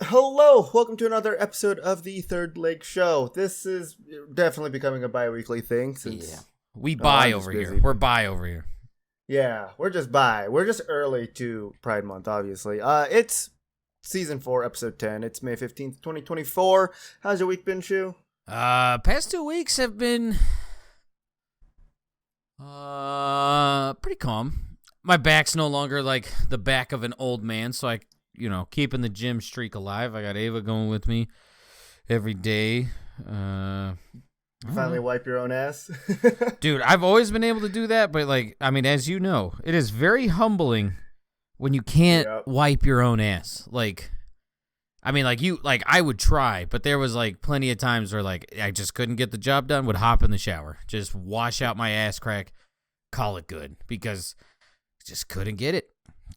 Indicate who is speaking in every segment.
Speaker 1: Hello, welcome to another episode of the Third Leg Show. This is definitely becoming a bi-weekly thing
Speaker 2: Yeah.
Speaker 1: since
Speaker 2: We buy
Speaker 1: I'm just
Speaker 2: over here.
Speaker 1: busy.
Speaker 2: We're buy over here.
Speaker 1: Yeah, we're just bi. We're just early to Pride Month, obviously. It's season 4, episode 10. It's May 15th, 2024. How's your week been, Shu?
Speaker 2: Past 2 weeks have been pretty calm. My back's no longer like the back of an old man, so keeping the gym streak alive. I got Ava going with me every day.
Speaker 1: Finally wipe your own ass?
Speaker 2: Dude, I've always been able to do that, but as you know, it is very humbling when you can't wipe your own ass. I would try, but there was plenty of times where I just couldn't get the job done, would hop in the shower, just wash out my ass crack, call it good, because just couldn't get it.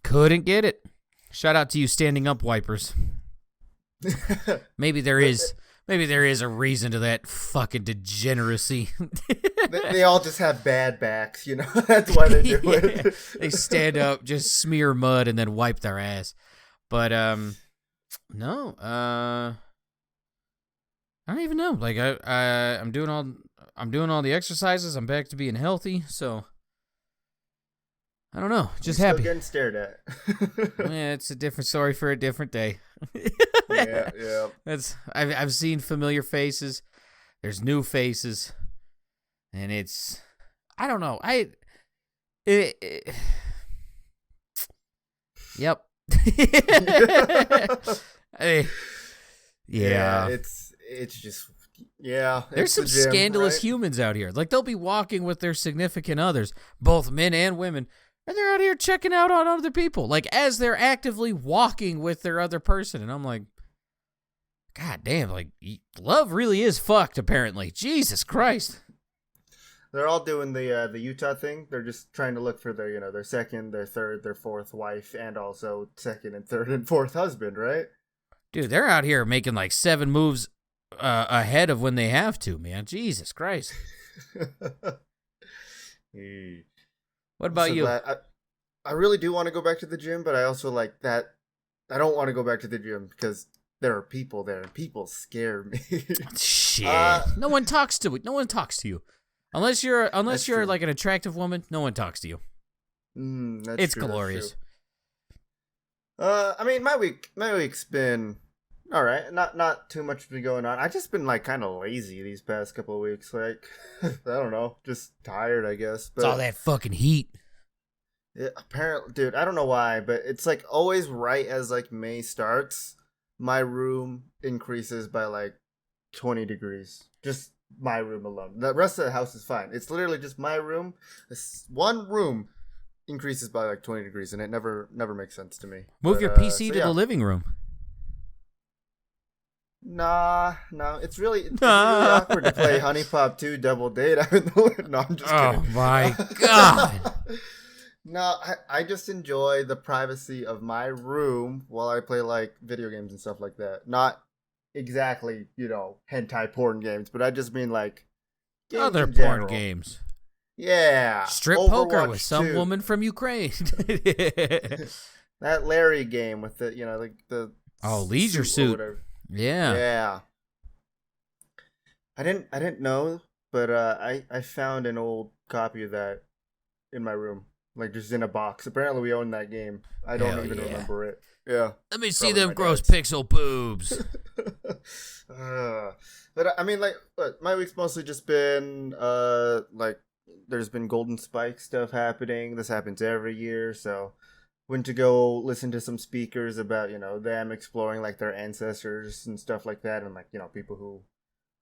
Speaker 2: Couldn't get it. Shout out to you standing up wipers. Maybe there is a reason to that fucking degeneracy.
Speaker 1: They all just have bad backs, you know? That's why they do it.
Speaker 2: They stand up, just smear mud, and then wipe their ass. But, no, I don't even know. I'm doing all the exercises. I'm back to being healthy, so I don't know. Just
Speaker 1: You're
Speaker 2: happy.
Speaker 1: Still getting stared at.
Speaker 2: Yeah, it's a different story for a different day.
Speaker 1: Yeah.
Speaker 2: I've seen familiar faces. There's new faces, and I don't know. Yep. Yeah.
Speaker 1: It's just
Speaker 2: There's some
Speaker 1: gym,
Speaker 2: scandalous
Speaker 1: right?
Speaker 2: humans out here. They'll be walking with their significant others, both men and women, and they're out here checking out on other people, as they're actively walking with their other person. And I'm like, God damn, love really is fucked, apparently. Jesus Christ.
Speaker 1: They're all doing the Utah thing. They're just trying to look for their second, their third, their fourth wife, and also second and third and fourth husband, right?
Speaker 2: Dude, they're out here making 7 moves ahead of when they have to, man. Jesus Christ. What about you?
Speaker 1: I really do want to go back to the gym, but I also like that. I don't want to go back to the gym because there are people there, and people scare me.
Speaker 2: Shit. No one talks to you. Unless you're
Speaker 1: true.
Speaker 2: an attractive woman, no one talks to you. It's
Speaker 1: true,
Speaker 2: glorious.
Speaker 1: My week's been all right. Not too much been going on. I just been kind of lazy these past couple of weeks. I don't know, just tired, I guess. But
Speaker 2: it's all that fucking heat.
Speaker 1: Yeah, apparently, dude, I don't know why, but it's always right as May starts, my room increases by 20 degrees. Just my room alone. The rest of the house is fine. It's literally just my room. This one room increases by 20 degrees, and it never makes sense to me.
Speaker 2: Move your PC to the living room.
Speaker 1: No, it's really awkward to play Honey Pop 2 Double Date. No, I'm just kidding.
Speaker 2: Oh my god.
Speaker 1: No, I just enjoy the privacy of my room while I play video games and stuff like that. Not exactly, hentai porn games, but I just mean games
Speaker 2: other
Speaker 1: in
Speaker 2: porn
Speaker 1: general.
Speaker 2: games.
Speaker 1: Yeah.
Speaker 2: Strip
Speaker 1: Overwatch
Speaker 2: poker with some
Speaker 1: 2.
Speaker 2: woman from Ukraine.
Speaker 1: That Larry game with the
Speaker 2: Leisure Suit. Yeah.
Speaker 1: Yeah. I didn't know, but I found an old copy of that in my room. Just in a box. Apparently we own that game. I don't even remember it. Yeah.
Speaker 2: Let me see
Speaker 1: Probably
Speaker 2: them
Speaker 1: my
Speaker 2: gross
Speaker 1: dad's.
Speaker 2: pixel boobs.
Speaker 1: But my week's mostly just been there's been Golden Spike stuff happening. This happens every year, so went to go listen to some speakers about them exploring their ancestors and stuff like that, and people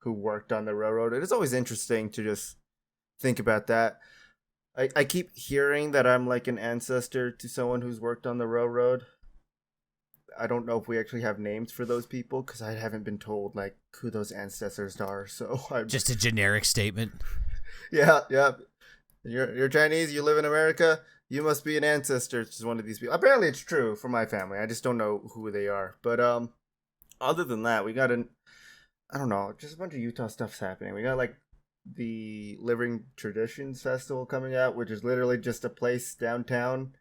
Speaker 1: who worked on the railroad. It is always interesting to just think about that. I keep hearing that I'm an ancestor to someone who's worked on the railroad. I don't know if we actually have names for those people because I haven't been told who those ancestors are. So I'm
Speaker 2: Just a generic statement.
Speaker 1: Yeah. You're Chinese. You live in America. You must be an ancestor to one of these people. Apparently, it's true for my family. I just don't know who they are. But other than that, we got I don't know, just a bunch of Utah stuff's happening. We got the Living Traditions Festival coming out, which is literally just a place downtown.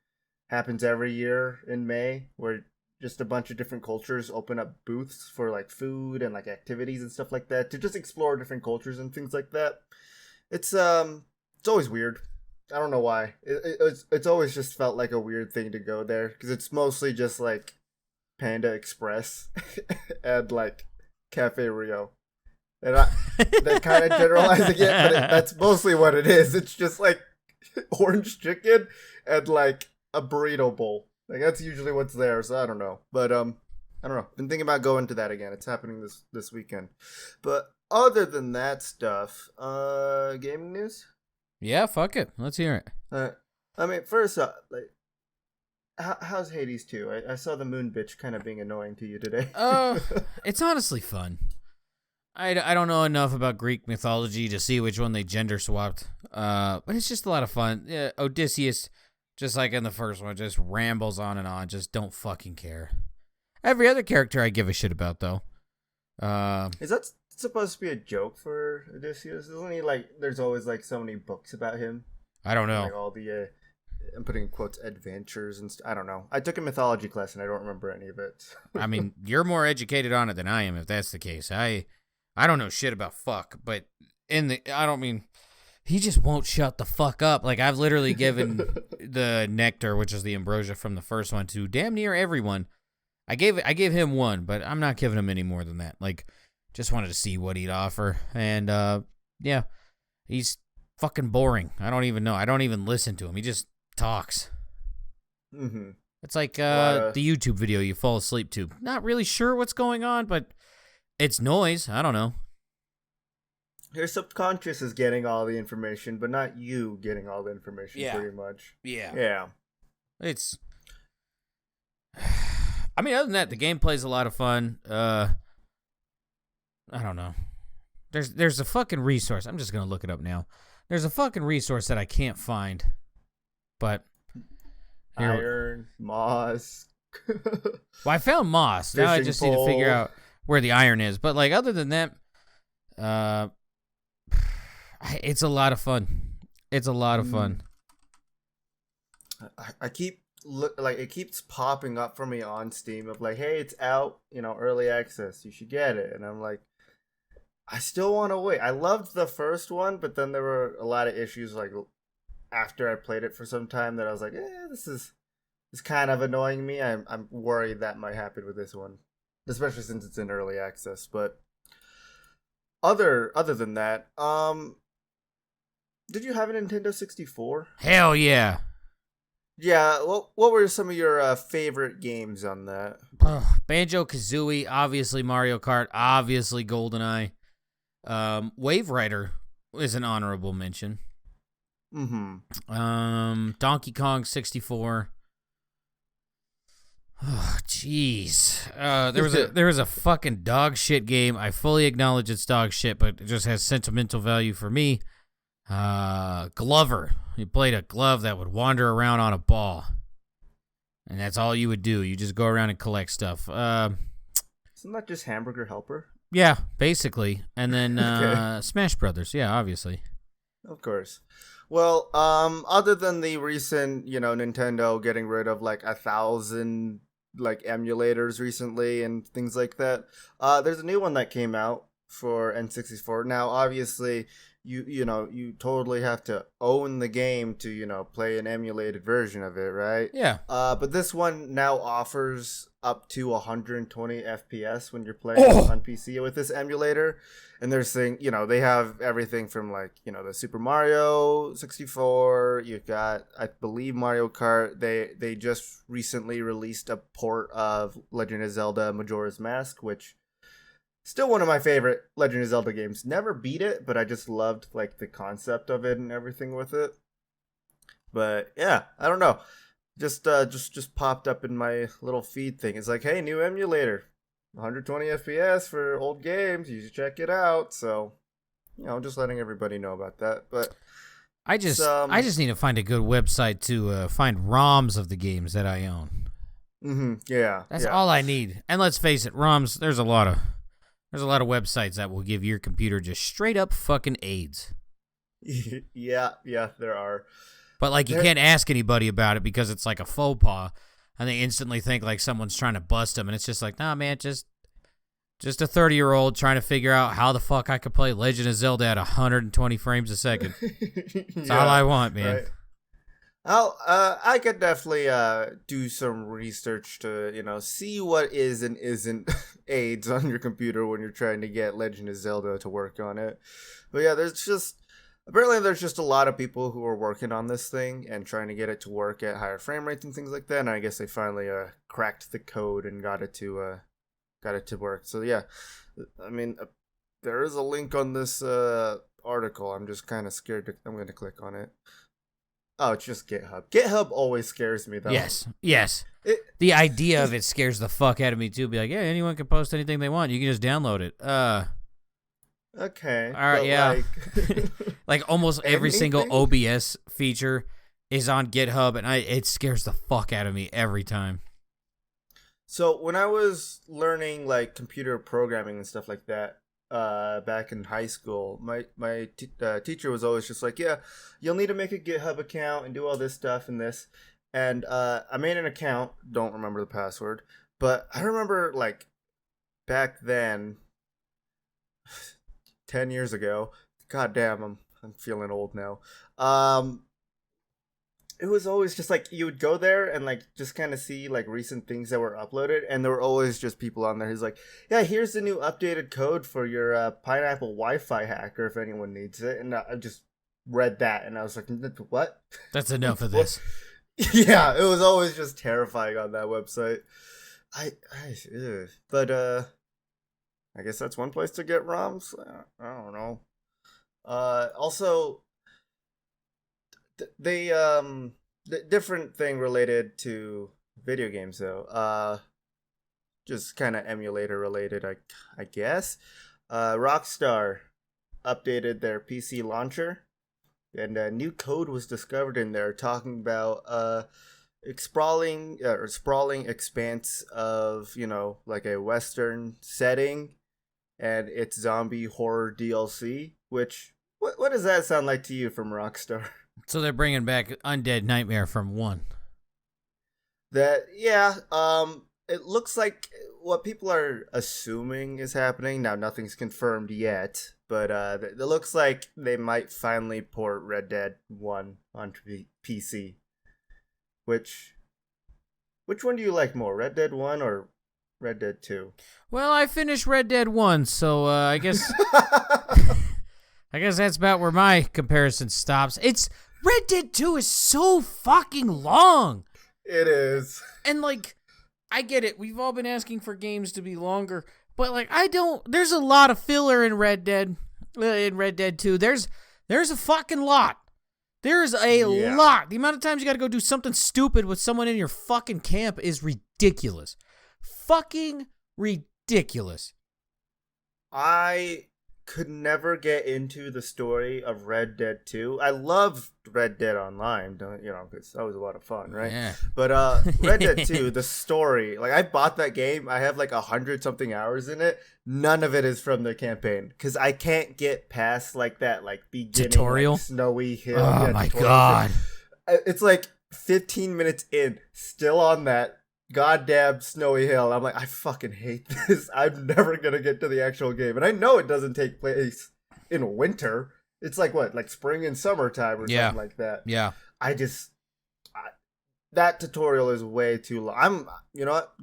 Speaker 1: Happens every year in May, where just a bunch of different cultures open up booths for like food and like activities and stuff like that to just explore different cultures and things like that. It's always weird. I don't know why. It's always just felt like a weird thing to go there because it's mostly just like Panda Express and like Cafe Rio. And they're kind of generalizing it, but that's mostly what it is. It's just like orange chicken and like a burrito bowl. Like that's usually what's there. So I don't know, but I don't know. Been thinking about going to that again. It's happening this weekend. But other than that stuff, gaming news.
Speaker 2: Yeah, fuck it. Let's hear it.
Speaker 1: I mean, first up, like, how's Hades 2? I saw the moon bitch kind of being annoying to you today.
Speaker 2: It's honestly fun. I don't know enough about Greek mythology to see which one they gender swapped. But it's just a lot of fun. Yeah, Odysseus, just like in the first one, just rambles on and on. Just don't fucking care. Every other character I give a shit about, though.
Speaker 1: Is that supposed to be a joke for Odysseus? Isn't he like? There's always like so many books about him.
Speaker 2: I don't know.
Speaker 1: Like all the, I'm putting in quotes, adventures and I don't know. I took a mythology class and I don't remember any of it.
Speaker 2: I mean, you're more educated on it than I am, if that's the case. I don't know shit about fuck, but I don't mean, he just won't shut the fuck up. Like, I've literally given the nectar, which is the ambrosia from the first one, to damn near everyone. I gave him one, but I'm not giving him any more than that. Like, just wanted to see what he'd offer. And, yeah, he's fucking boring. I don't even know. I don't even listen to him. He just talks.
Speaker 1: Mm-hmm.
Speaker 2: It's like the YouTube video you fall asleep to. Not really sure what's going on, but it's noise. I don't know.
Speaker 1: Your subconscious is getting all the information, but not you getting all the information, pretty much.
Speaker 2: Yeah. It's... I mean, other than that, the gameplay's a lot of fun. I don't know. There's a fucking resource. I'm just going to look it up now. There's a fucking resource that I can't find. But...
Speaker 1: Iron, moss.
Speaker 2: Well, I found moss. Now I just need to figure out where the iron is. But, like, other than that, it's a lot of fun. It's a lot of fun.
Speaker 1: I keep it keeps popping up for me on Steam of like, hey, it's out, early access. You should get it. And I'm like, I still want to wait. I loved the first one, but then there were a lot of issues like after I played it for some time that I was like, this is kind of annoying me. I'm worried that might happen with this one, especially since it's in early access. But other than that, did you have a Nintendo 64?
Speaker 2: Hell yeah.
Speaker 1: Yeah, what were some of your favorite games on that?
Speaker 2: Banjo-Kazooie, obviously Mario Kart, obviously GoldenEye. Wave Rider is an honorable mention.
Speaker 1: Mm-hmm.
Speaker 2: Donkey Kong 64. Oh, jeez. There was a fucking dog shit game. I fully acknowledge it's dog shit, but it just has sentimental value for me. Glover. You played a glove that would wander around on a ball. And that's all you would do. You just go around and collect stuff.
Speaker 1: Isn't that just Hamburger Helper?
Speaker 2: Yeah, basically. And then
Speaker 1: Okay.
Speaker 2: Smash Brothers. Yeah, obviously.
Speaker 1: Of course. Well, other than the recent, Nintendo getting rid of like 1,000 like emulators recently and things like that, there's a new one that came out for N64. Now, obviously, you totally have to own the game to play an emulated version of it, right?
Speaker 2: Yeah.
Speaker 1: But this one now offers up to 120 FPS when you're playing on PC with this emulator. And they're saying, they have everything from like, the Super Mario 64. You've got, I believe, Mario Kart. They just recently released a port of Legend of Zelda Majora's Mask, which still one of my favorite Legend of Zelda games. Never beat it, but I just loved like the concept of it and everything with it. But yeah, I don't know. Just popped up in my little feed thing. It's like, hey, new emulator. 120 FPS for old games. You should check it out. So, just letting everybody know about that. But
Speaker 2: I just need to find a good website to find ROMs of the games that I own.
Speaker 1: Mm-hmm. Yeah.
Speaker 2: That's all I need. And let's face it, ROMs, there's a lot of websites that will give your computer just straight up fucking AIDS.
Speaker 1: Yeah, there are.
Speaker 2: But like you can't ask anybody about it because it's like a faux pas. and they instantly think like someone's trying to bust them, and it's just like, nah, man, just a 30-year-old trying to figure out how the fuck I could play Legend of Zelda at 120 frames a second. That's all I want, man.
Speaker 1: Right. I could definitely do some research to see what is and isn't aids on your computer when you're trying to get Legend of Zelda to work on it. But yeah, there's just a lot of people who are working on this thing and trying to get it to work at higher frame rates and things like that. And I guess they finally cracked the code and got it to work. So yeah, I mean, there is a link on this article. I'm just kind of scared. I'm going to click on it. Oh, it's just GitHub. GitHub always scares me, though.
Speaker 2: Yes. The idea of it scares the fuck out of me, too. Be like, yeah, anyone can post anything they want. You can just download it.
Speaker 1: Okay.
Speaker 2: All right, yeah. Like almost every single OBS feature is on GitHub, and it scares the fuck out of me every time.
Speaker 1: So when I was learning, like, computer programming and stuff like that, back in high school, my teacher was always just like, yeah, you'll need to make a GitHub account and do all this stuff and this. And I made an account, don't remember the password, but I remember, like, back then, 10 years ago, god damn, I'm feeling old now. It was always just like you would go there and like just kind of see like recent things that were uploaded, and there were always just people on there who's like, yeah, here's the new updated code for your Pineapple Wi-Fi hacker if anyone needs it. And I just read that and I was like, what?
Speaker 2: That's enough of this.
Speaker 1: Yeah, it was always just terrifying on that website. But I guess that's one place to get ROMs. I don't know. Also, the different thing related to video games though, just kind of emulator related, I guess. Rockstar updated their PC launcher, and new code was discovered in there talking about sprawling expanse of like a Western setting, and its zombie horror DLC. Which what does that sound like to you from Rockstar?
Speaker 2: So they're bringing back Undead Nightmare from 1.
Speaker 1: It looks like what people are assuming is happening. Now, nothing's confirmed yet, but it looks like they might finally port Red Dead 1 onto PC. Which one do you like more, Red Dead 1 or Red Dead 2?
Speaker 2: Well, I finished Red Dead 1, so I guess... I guess that's about where my comparison stops. Red Dead 2 is so fucking long.
Speaker 1: It is.
Speaker 2: And like, I get it. We've all been asking for games to be longer, but like, there's a lot of filler in Red Dead 2. There's a fucking lot. There's a lot. The amount of times you gotta go do something stupid with someone in your fucking camp is ridiculous. Fucking ridiculous.
Speaker 1: I could never get into the story of Red Dead 2. I love Red Dead Online, because that was a lot of fun, right?
Speaker 2: Yeah.
Speaker 1: But Red Dead 2, the story, like I bought that game, I have like 100-something hours in it. None of it is from the campaign because I can't get past like that like beginning
Speaker 2: tutorial,
Speaker 1: like, snowy hill.
Speaker 2: Oh my god!
Speaker 1: It's like 15 minutes in, still on that goddamn snowy hill. I'm like, I fucking hate this. I'm never gonna get to the actual game, and I know it doesn't take place in winter. It's like what, like spring and summertime or something like that.
Speaker 2: Yeah.
Speaker 1: That tutorial is way too long. I'm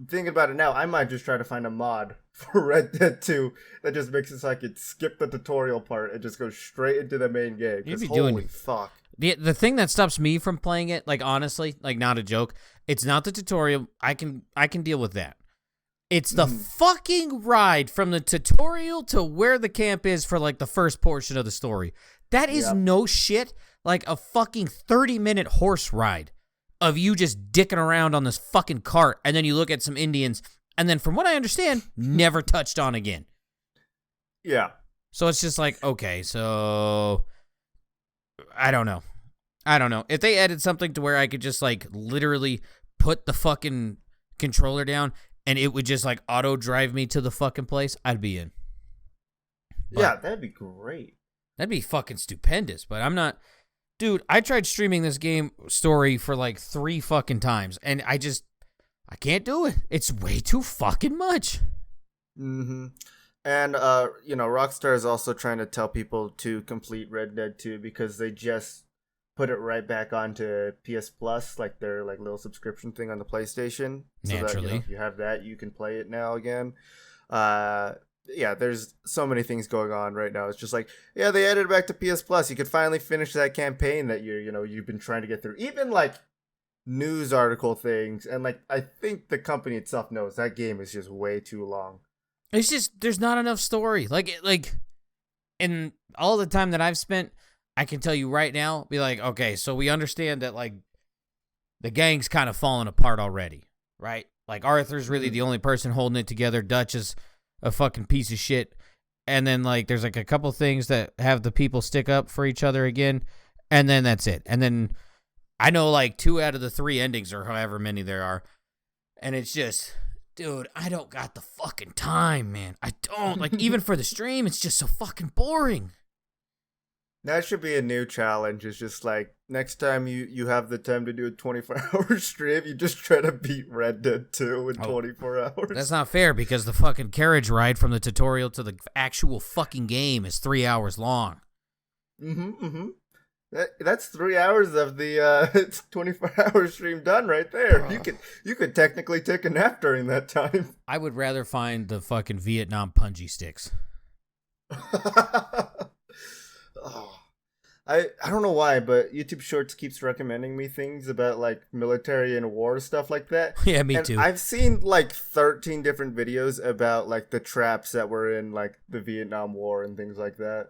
Speaker 1: thinking about it now. I might just try to find a mod for Red Dead 2 that just makes it so I could skip the tutorial part and just go straight into the main game.
Speaker 2: You'd be
Speaker 1: holy fuck.
Speaker 2: The thing that stops me from playing it, like honestly, like not a joke, it's not the tutorial. I can deal with that. It's the fucking ride from the tutorial to where the camp is for like the first portion of the story. That is no shit like a fucking 30-minute horse ride of you just dicking around on this fucking cart, and then you look at some Indians, and then from what I understand, never touched on again.
Speaker 1: Yeah.
Speaker 2: So it's just like, okay, so I don't know. If they added something to where I could just like literally put the fucking controller down and it would just like auto drive me to the fucking place, I'd be in. But
Speaker 1: yeah, that'd be great.
Speaker 2: That'd be fucking stupendous, but I'm not. Dude, I tried streaming this game story for like 3 fucking times, and I can't do it. It's way too fucking much.
Speaker 1: Mm-hmm. And, Rockstar is also trying to tell people to complete Red Dead 2 because they just put it right back onto PS Plus, like their like little subscription thing on the PlayStation.
Speaker 2: Naturally.
Speaker 1: So that, if you have that, you can play it now again. There's so many things going on right now. It's just like, yeah, they added it back to PS Plus. You could finally finish that campaign that you've been trying to get through. Even like news article things, and like I think the company itself knows that game is just way too long.
Speaker 2: It's just there's not enough story. Like in all the time that I've spent, I can tell you right now, be like, okay, so we understand that like the gang's kind of falling apart already, right? Like Arthur's really the only person holding it together. Dutch is a fucking piece of shit. And then like there's like a couple things that have the people stick up for each other again, and then that's it. And then I know like 2 out of the 3 endings or however many there are. And it's just, dude, I don't got the fucking time, man. I don't. Like, even for the stream, it's just so fucking boring.
Speaker 1: That should be a new challenge. It's just like, next time you have the time to do a 24-hour stream, you just try to beat Red Dead 2 in 24 hours.
Speaker 2: That's not fair, because the fucking carriage ride from the tutorial to the actual fucking game is 3 hours long.
Speaker 1: That's 3 hours of the 24-hour stream done right there. You could technically take a nap during that time.
Speaker 2: I would rather find the fucking Vietnam punji sticks.
Speaker 1: I don't know why, but YouTube Shorts keeps recommending me things about like military and war stuff like that.
Speaker 2: Yeah, me too.
Speaker 1: I've seen like 13 different videos about like the traps that were in like the Vietnam War and things like that.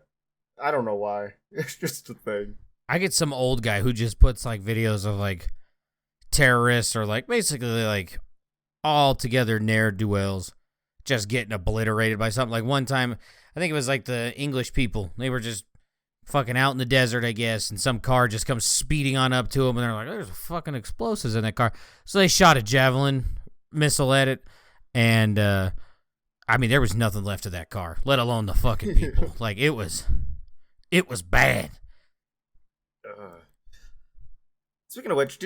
Speaker 1: I don't know why. It's just a thing.
Speaker 2: I get some old guy who just puts like videos of like terrorists or like basically like all together ne'er-do-wells just getting obliterated by something. Like one time, I think it was like the English people. They were just fucking out in the desert, I guess, and some car just comes speeding on up to them, and they're like, there's fucking explosives in that car. So they shot a javelin missile at it, and I mean, there was nothing left of that car, let alone the fucking people. Like, it was bad.
Speaker 1: Speaking of which,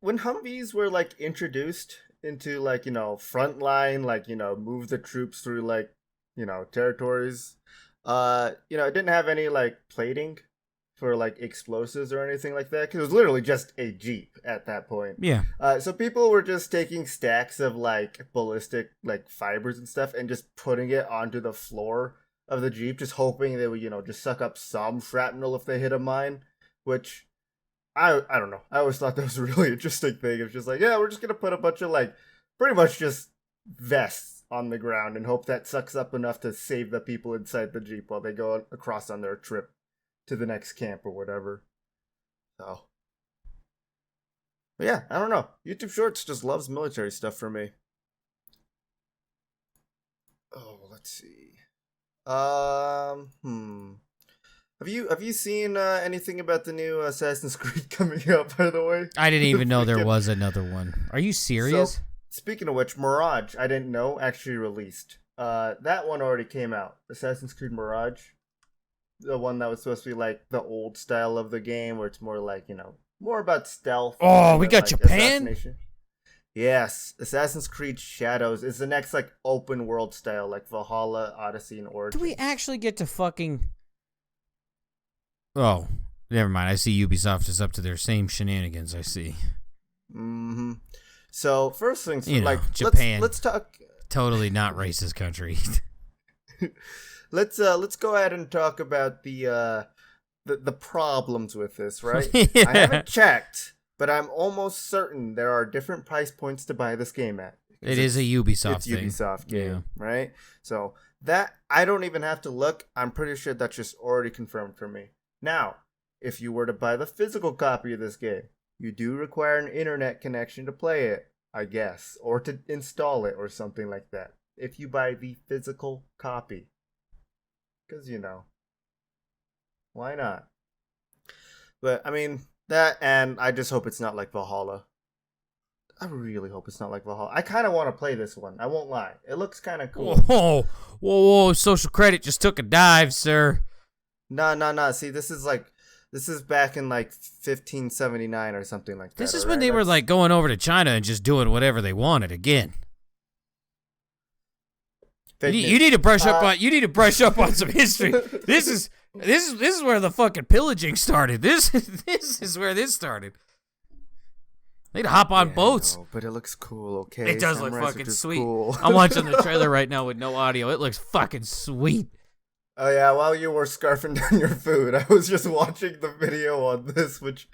Speaker 1: when Humvees were like introduced into like, frontline, like, move the troops through like, territories, it didn't have any like plating for like explosives or anything like that, because it was literally just a Jeep at that point.
Speaker 2: Yeah.
Speaker 1: So people were just taking stacks of like ballistic like fibers and stuff and just putting it onto the floor of the Jeep, just hoping they would, just suck up some shrapnel if they hit a mine, which I don't know. I always thought that was a really interesting thing. It's just like, yeah, we're just going to put a bunch of like pretty much just vests on the ground and hope that sucks up enough to save the people inside the Jeep while they go across on their trip to the next camp or whatever. So, but yeah, I don't know. YouTube Shorts just loves military stuff for me. Oh, let's see. Have you seen anything about the new Assassin's Creed coming up, by the way?
Speaker 2: I didn't even know there was another one. Are you serious?
Speaker 1: So, speaking of which, Mirage, I didn't know, actually released. That one already came out. Assassin's Creed Mirage. The one that was supposed to be like the old style of the game, where it's more like, more about stealth.
Speaker 2: Oh, we got like Japan?
Speaker 1: Yes. Assassin's Creed Shadows is the next like open world style, like Valhalla, Odyssey, and Origins.
Speaker 2: Do we actually get to fucking... Oh, never mind. I see Ubisoft is up to their same shenanigans, I see.
Speaker 1: Mm-hmm. So, first things, like,
Speaker 2: Japan.
Speaker 1: Let's talk...
Speaker 2: Totally not racist country.
Speaker 1: Let's go ahead and talk about the problems with this, right?
Speaker 2: Yeah.
Speaker 1: I haven't checked, but I'm almost certain there are different price points to buy this game at.
Speaker 2: It is a Ubisoft thing.
Speaker 1: It's Ubisoft game, right? So, that, I don't even have to look. I'm pretty sure that's just already confirmed for me. Now, if you were to buy the physical copy of this game, you do require an internet connection to play it, I guess, or to install it or something like that. If you buy the physical copy. Because, why not? But, I mean, that, and I just hope it's not like Valhalla. I really hope it's not like Valhalla. I kind of want to play this one. I won't lie. It looks kind of cool.
Speaker 2: Whoa, social credit just took a dive, sir.
Speaker 1: No. See, this is This is back in like 1579 or something like that.
Speaker 2: This is when they were like going over to China and just doing whatever they wanted again. You need to brush up on. You need to brush up on some history. This is where the fucking pillaging started. This is where this started. They'd hop on boats.
Speaker 1: No, but it looks cool. Okay,
Speaker 2: it does
Speaker 1: Samurais
Speaker 2: look fucking sweet.
Speaker 1: Cool.
Speaker 2: I'm watching the trailer right now with no audio. It looks fucking sweet.
Speaker 1: Oh yeah, while you were scarfing down your food, I was just watching the video on this, which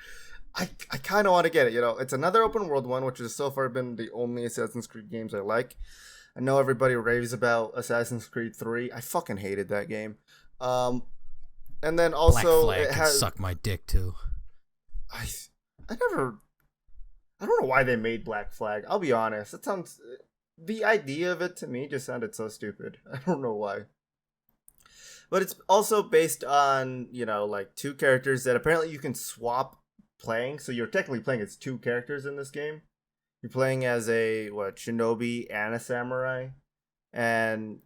Speaker 1: I kind of want to get it. You know, it's another open world one, which has so far been the only Assassin's Creed games I like. I know everybody raves about Assassin's Creed 3. I fucking hated that game. And then also
Speaker 2: Black Flag
Speaker 1: it has
Speaker 2: can suck my dick too.
Speaker 1: I don't know why they made Black Flag. I'll be honest. The idea of it to me just sounded so stupid. I don't know why. But it's also based on, you know, like two characters that apparently you can swap playing. So you're technically playing as two characters in this game. You're playing as a shinobi and a samurai, and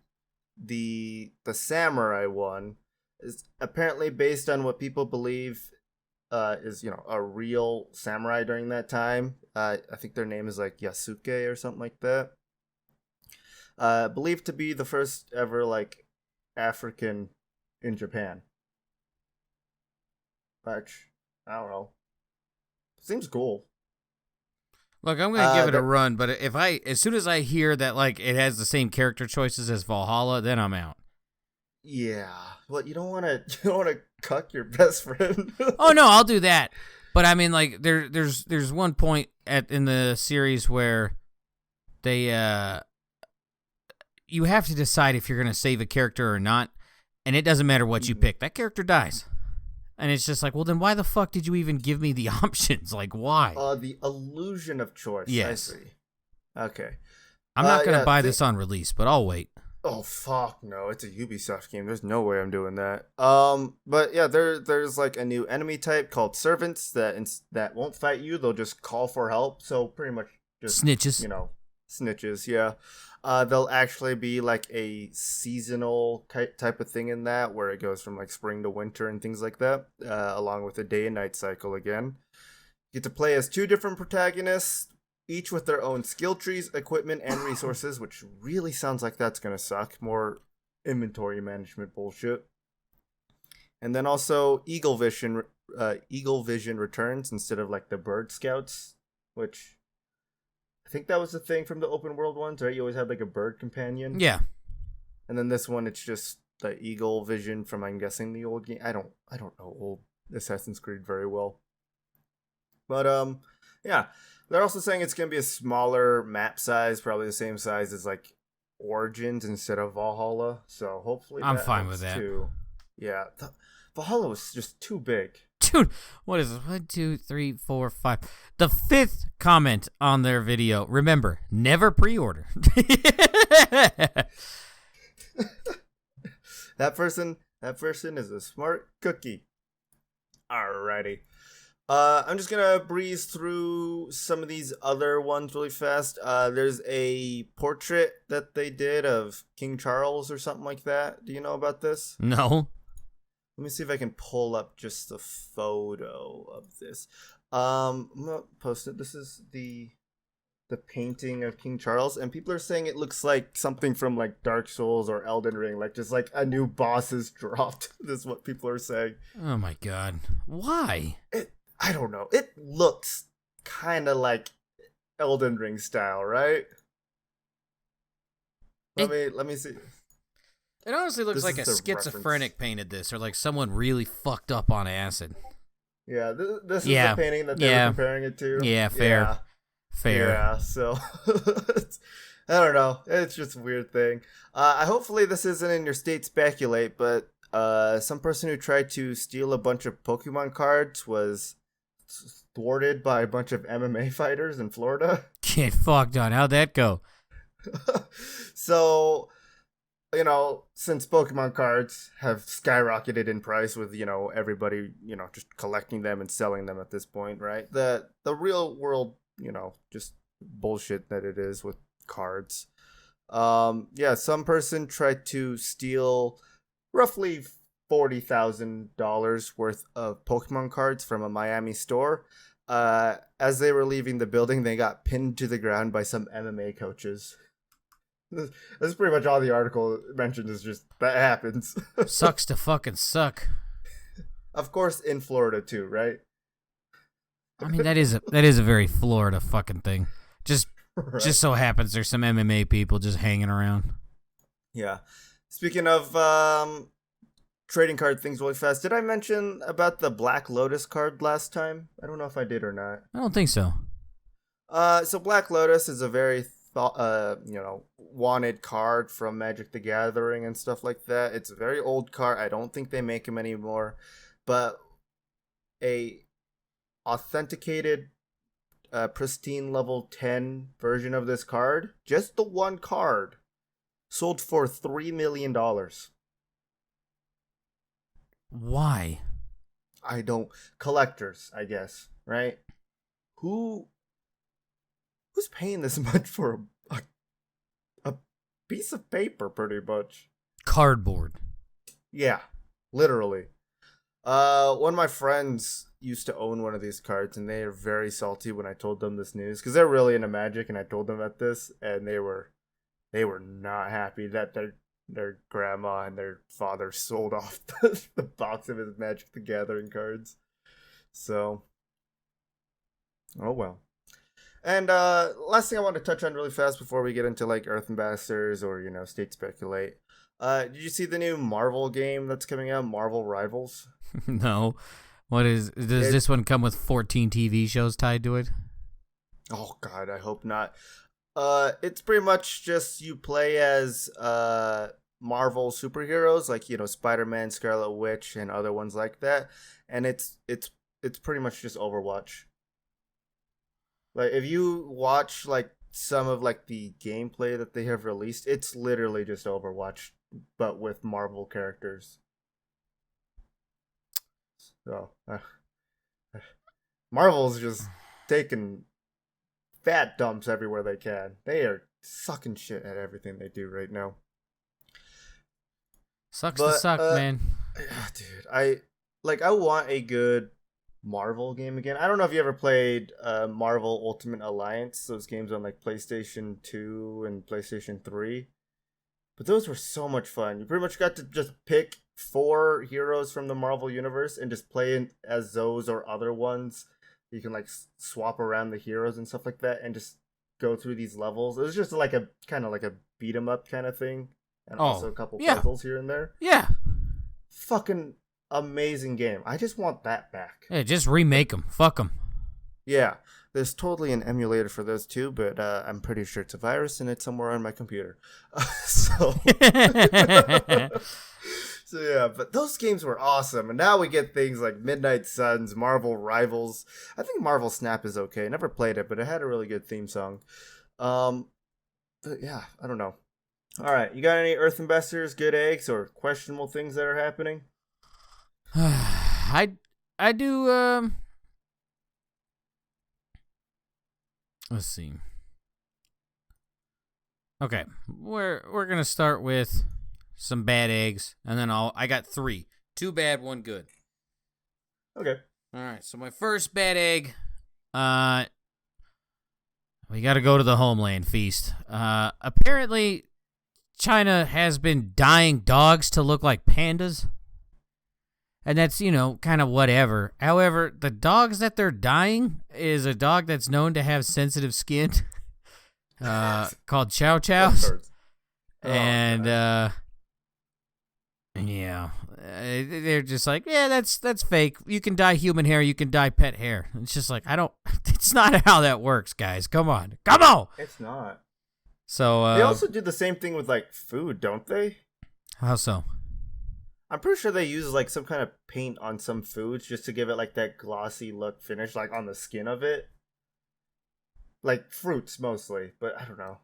Speaker 1: the samurai one is apparently based on what people believe is, you know, a real samurai during that time. I think their name is like Yasuke or something like that. Believed to be the first ever like African in Japan. Which I don't know. Seems cool.
Speaker 2: Look, I'm gonna give it a run, but as soon as I hear that like it has the same character choices as Valhalla, then I'm out.
Speaker 1: Yeah, well, you don't want to cuck your best friend.
Speaker 2: Oh no, I'll do that. But I mean, like there's one point in the series where they you have to decide if you're gonna save a character or not, and it doesn't matter what you pick. That character dies. And it's just like, well, then why the fuck did you even give me the options? Like, why?
Speaker 1: The illusion of choice.
Speaker 2: Yes.
Speaker 1: I see. Okay.
Speaker 2: I'm not going to buy this on release, but I'll wait.
Speaker 1: Oh, fuck no. It's a Ubisoft game. There's no way I'm doing that. But yeah, there's like a new enemy type called servants that won't fight you. They'll just call for help. So pretty much just...
Speaker 2: Snitches.
Speaker 1: You know, snitches, yeah. They'll actually be like a seasonal type of thing in that, where it goes from like spring to winter and things like that, along with a day and night cycle again. You get to play as two different protagonists, each with their own skill trees, equipment, and resources, which really sounds like that's going to suck. More inventory management bullshit. And then also Eagle Vision returns instead of like the Bird Scouts, which... I think that was the thing from the open world ones, right? You always had like a bird companion.
Speaker 2: Yeah.
Speaker 1: And then this one, it's just the Eagle Vision from, I'm guessing, the old game. I don't know old Assassin's Creed very well. But yeah, they're also saying it's gonna be a smaller map size, probably the same size as like Origins instead of Valhalla. So hopefully
Speaker 2: I'm fine with that.
Speaker 1: Too. Yeah, Valhalla was just too big.
Speaker 2: Dude, what is it? 1, 2, 3, 4, 5. The 5th comment on their video. Remember, never pre-order.
Speaker 1: That person is a smart cookie. Alrighty. I'm just gonna breeze through some of these other ones really fast. There's a portrait that they did of King Charles or something like that. Do you know about this?
Speaker 2: No.
Speaker 1: Let me see if I can pull up just the photo of this. I'm gonna post it. This is the painting of King Charles, and people are saying it looks like something from like Dark Souls or Elden Ring, like just like a new boss is dropped. This is what people are saying.
Speaker 2: Oh my god. Why?
Speaker 1: I don't know. It looks kind of like Elden Ring style, right? Let me see.
Speaker 2: It honestly looks like a schizophrenic painted this, or like someone really fucked up on acid.
Speaker 1: Yeah, this is the painting that they were comparing it to.
Speaker 2: Yeah, fair.
Speaker 1: Yeah.
Speaker 2: Fair.
Speaker 1: Yeah, so I don't know. It's just a weird thing. Hopefully this isn't in your state speculate, but some person who tried to steal a bunch of Pokemon cards was thwarted by a bunch of MMA fighters in Florida.
Speaker 2: Get fucked on. How'd that go?
Speaker 1: So, you know, since Pokemon cards have skyrocketed in price with, you know, everybody, you know, just collecting them and selling them at this point, right? The real world, you know, just bullshit that it is with cards. Yeah, some person tried to steal roughly $40,000 worth of Pokemon cards from a Miami store. As they were leaving the building, they got pinned to the ground by some MMA coaches. That's pretty much all the article mentioned, is just that happens.
Speaker 2: Sucks to fucking suck.
Speaker 1: Of course, in Florida too, right?
Speaker 2: I mean, that is a very Florida fucking thing. Just so happens there's some MMA people just hanging around.
Speaker 1: Yeah. Speaking of trading card things really fast, did I mention about the Black Lotus card last time? I don't know if I did or not.
Speaker 2: I don't think so.
Speaker 1: So Black Lotus is a very wanted card from Magic the Gathering and stuff like that. It's a very old card. I don't think they make them anymore, but a authenticated pristine level 10 version of this card, just the one card, sold for $3 million.
Speaker 2: Why?
Speaker 1: Collectors, I guess, right? Who's paying this much for a piece of paper, pretty much?
Speaker 2: Cardboard.
Speaker 1: Yeah, literally. One of my friends used to own one of these cards, and they are very salty when I told them this news, because they're really into Magic, and I told them about this, and they were not happy that their grandma and their father sold off the box of his Magic the Gathering cards. So, oh well. And last thing I want to touch on really fast before we get into like Earth Ambassadors or State Speculate. Did you see the new Marvel game that's coming out, Marvel Rivals?
Speaker 2: No. Does this one come with 14 TV shows tied to it?
Speaker 1: Oh God, I hope not. It's pretty much just you play as Marvel superheroes like Spider-Man, Scarlet Witch, and other ones like that, and it's pretty much just Overwatch. Like if you watch like some of like the gameplay that they have released, it's literally just Overwatch but with Marvel characters. So Marvel's just taking fat dumps everywhere they can. They are sucking shit at everything they do right now.
Speaker 2: Sucks to suck, man.
Speaker 1: Dude, I want a good Marvel game again. I don't know if you ever played Marvel Ultimate Alliance, those games on like PlayStation 2 and PlayStation 3. But those were so much fun. You pretty much got to just pick 4 heroes from the Marvel universe and just play as those or other ones. You can like swap around the heroes and stuff like that and just go through these levels. It was just like a kind of like a beat 'em up kind of thing. And also a couple puzzles here and there.
Speaker 2: Yeah.
Speaker 1: Fucking amazing game. I just want that back.
Speaker 2: Yeah, just remake them. Fuck them.
Speaker 1: Yeah. There's totally an emulator for those too, but I'm pretty sure it's a virus and it's somewhere on my computer. So yeah, but those games were awesome. And now we get things like Midnight Suns, Marvel Rivals. I think Marvel Snap is okay. Never played it, but it had a really good theme song. But yeah, I don't know. All right, you got any Earth Ambassadors, good eggs, or questionable things that are happening?
Speaker 2: I do. Let's see. Okay, we're gonna start with some bad eggs, and then I got 3, 2 bad, 1 good.
Speaker 1: Okay.
Speaker 2: All right. So my first bad egg, we got to go to the homeland, Feast. Apparently, China has been dyeing dogs to look like pandas. And that's, kind of whatever. However, the dogs that they're dyeing is a dog that's known to have sensitive skin called Chow Chows. And, yeah, they're just like, yeah, that's fake. You can dye human hair. You can dye pet hair. It's just like, it's not how that works, guys. Come on.
Speaker 1: It's not.
Speaker 2: So,
Speaker 1: they also do the same thing with like food, don't they?
Speaker 2: How so?
Speaker 1: I'm pretty sure they use like some kind of paint on some foods just to give it like that glossy look finish, like on the skin of it. Like fruits mostly, but I don't know.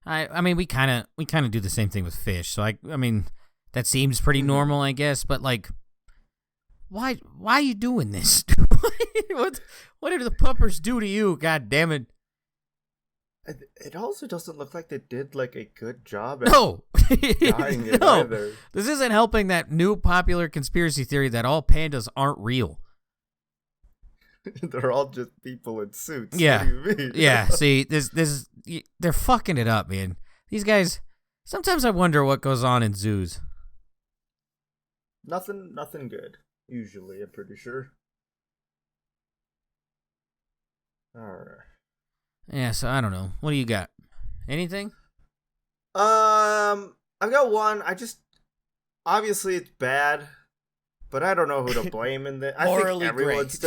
Speaker 2: I mean we kind of do the same thing with fish. So I mean that seems pretty normal, I guess. But like, why are you doing this? What did the puppers do to you? God damn it!
Speaker 1: It also doesn't look like they did like a good job at
Speaker 2: No,
Speaker 1: dying it
Speaker 2: no.
Speaker 1: either.
Speaker 2: This isn't helping that new popular conspiracy theory that all pandas aren't real.
Speaker 1: They're all just people in suits.
Speaker 2: Yeah,
Speaker 1: What do you mean?
Speaker 2: yeah. See, they're fucking it up, man. These guys. Sometimes I wonder what goes on in zoos.
Speaker 1: Nothing good. Usually, I'm pretty sure. All right.
Speaker 2: Yeah, so I don't know. What do you got? Anything?
Speaker 1: I've got one. Obviously it's bad, but I don't know who to blame in this. I think everyone's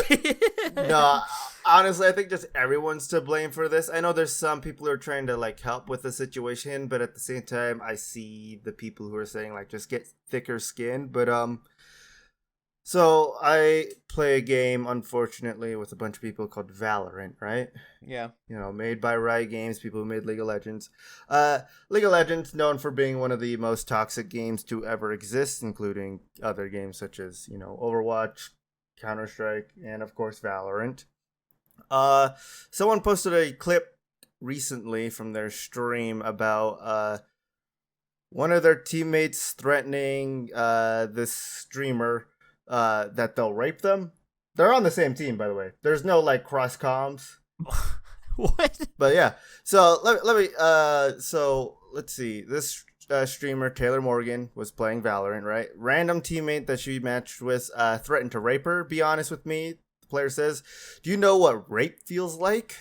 Speaker 1: no, honestly, I think just everyone's to blame for this. I know there's some people who are trying to like help with the situation, but at the same time, I see the people who are saying like just get thicker skin. But so I play a game, unfortunately, with a bunch of people called Valorant, right?
Speaker 2: Yeah.
Speaker 1: You know, made by Riot Games, people who made League of Legends. League of Legends, known for being one of the most toxic games to ever exist, including other games such as, you know, Overwatch, Counter-Strike, and of course Valorant. Someone posted a clip recently from their stream about one of their teammates threatening this streamer that they'll rape them. They're on the same team, by the way. There's no like cross comms.
Speaker 2: What?
Speaker 1: But yeah, so let me so let's see. This streamer Taylor Morgan was playing Valorant, right? Random teammate that she matched with threatened to rape her. Be honest with me, the player says. Do you know what rape feels like?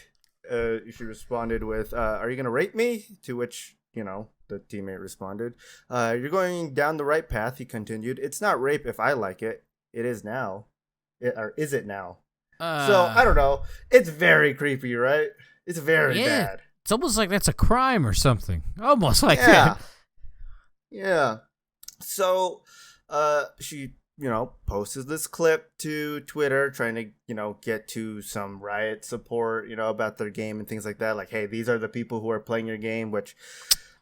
Speaker 1: She responded with, "Are you gonna rape me?" To which, you know, the teammate responded, "You're going down the right path." He continued, "It's not rape if I like it. It is now. Or is it now?" So, I don't know. It's very creepy, right? It's very bad.
Speaker 2: It's almost like that's a crime or something. Almost like
Speaker 1: Yeah.
Speaker 2: that.
Speaker 1: Yeah. So, she, you know, posted this clip to Twitter trying to, you know, get to some Riot support, you know, about their game and things like that. Like, hey, these are the people who are playing your game, which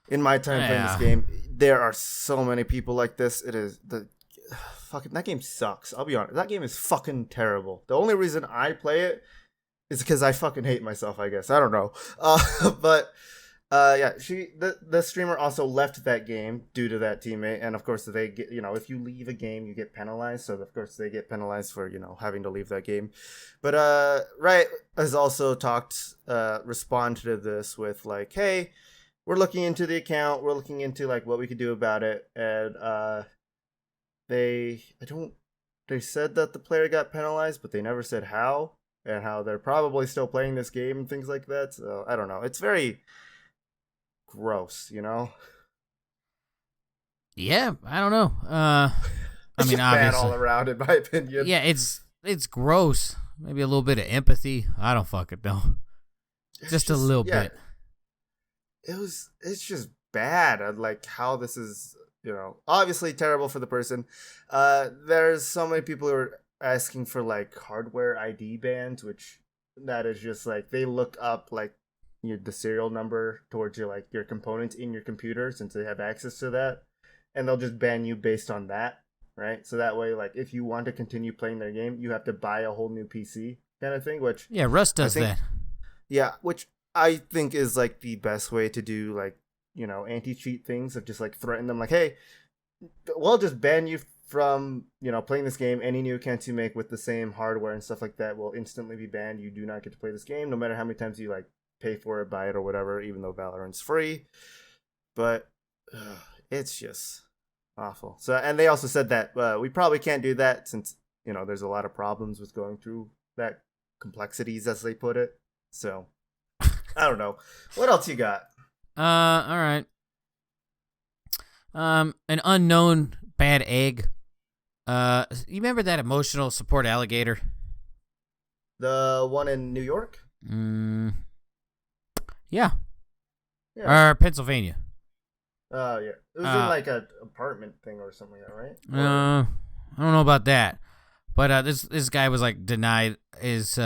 Speaker 1: in my time playing this game, there are so many people like this. It is fucking, that game sucks. I'll be honest. That game is fucking terrible. The only reason I play it is because I fucking hate myself, I guess. I don't know. But yeah, the streamer also left that game due to that teammate, and of course they get, you know, if you leave a game, you get penalized. So of course they get penalized for, you know, having to leave that game. But Riot has also responded to this with like, hey, we're looking into the account. We're looking into like what we could do about it, and they said that the player got penalized, but they never said how, and how they're probably still playing this game and things like that. So I don't know. It's very gross, you know?
Speaker 2: Yeah, I don't know. I
Speaker 1: It's
Speaker 2: mean,
Speaker 1: just bad
Speaker 2: obviously,
Speaker 1: all around, in my opinion.
Speaker 2: yeah, it's gross. Maybe a little bit of empathy. I don't fucking know. Just a little bit.
Speaker 1: It's just bad. Like how this is, you know, obviously terrible for the person. There's so many people who are asking for like hardware ID bans, which that is just like they look up like the serial number towards your components in your computer, since they have access to that, and they'll just ban you based on that, right? So that way, like if you want to continue playing their game, you have to buy a whole new PC kind of thing. Which
Speaker 2: Yeah, Rust does that.
Speaker 1: Yeah, which I think is like the best way to do, like, you know, anti-cheat things, of just like threaten them like, hey, we'll just ban you from, you know, playing this game. Any new accounts you make with the same hardware and stuff like that will instantly be banned. You do not get to play this game, no matter how many times you like pay for it, buy it, or whatever, even though Valorant's free. But it's just awful. So, and they also said that we probably can't do that since, you know, there's a lot of problems with going through that, complexities as they put it. So I don't know. What else you got?
Speaker 2: All right. An unknown bad egg. You remember that emotional support alligator?
Speaker 1: The one in New York?
Speaker 2: Yeah.
Speaker 1: Yeah.
Speaker 2: Or Pennsylvania.
Speaker 1: Yeah. It was in like an apartment thing or something like that, right?
Speaker 2: I don't know about that. But this guy was like denied his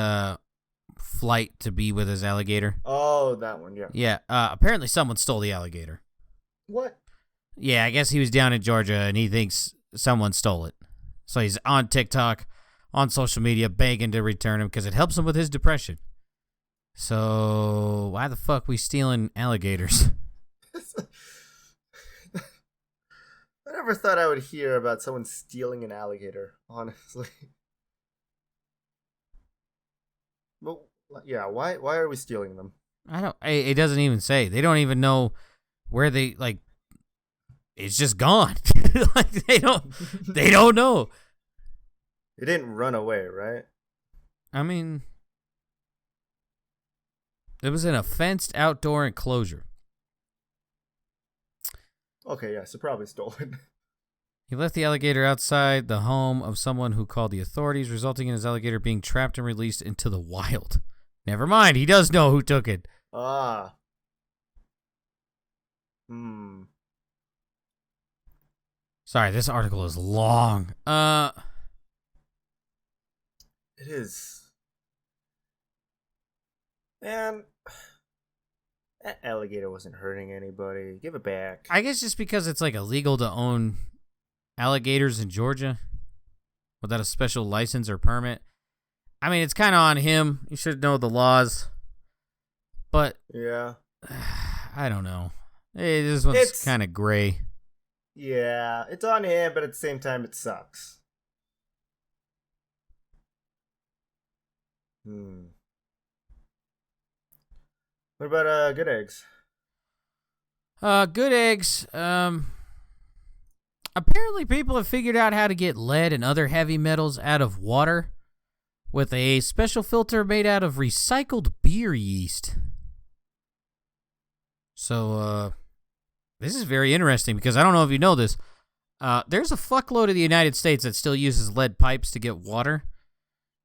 Speaker 2: flight to be with his alligator.
Speaker 1: Oh, that one, yeah.
Speaker 2: Yeah. Apparently someone stole the alligator.
Speaker 1: What?
Speaker 2: Yeah, I guess he was down in Georgia and he thinks someone stole it. So he's on TikTok, on social media, begging to return him because it helps him with his depression. So why the fuck we stealing alligators?
Speaker 1: I never thought I would hear about someone stealing an alligator, honestly. But yeah, why are we stealing them?
Speaker 2: I don't. It doesn't even say. They don't even know where they like. It's just gone. Like they don't. They don't know.
Speaker 1: It didn't run away, right?
Speaker 2: I mean, it was in a fenced outdoor enclosure.
Speaker 1: Okay, yeah, so probably stolen.
Speaker 2: He left the alligator outside the home of someone who called the authorities, resulting in his alligator being trapped and released into the wild. Never mind, he does know who took it.
Speaker 1: Ah.
Speaker 2: Sorry, this article is long.
Speaker 1: It is. Man, that alligator wasn't hurting anybody. Give it back.
Speaker 2: I guess just because it's like illegal to own alligators in Georgia without a special license or permit. I mean, it's kind of on him. You should know the laws. But
Speaker 1: yeah,
Speaker 2: I don't know. This one's kind of gray.
Speaker 1: Yeah, it's on him, but at the same time, it sucks. What about good eggs?
Speaker 2: Good eggs. Apparently people have figured out how to get lead and other heavy metals out of water with a special filter made out of recycled beer yeast. So, this is very interesting because I don't know if you know this. There's a fuckload of the United States that still uses lead pipes to get water.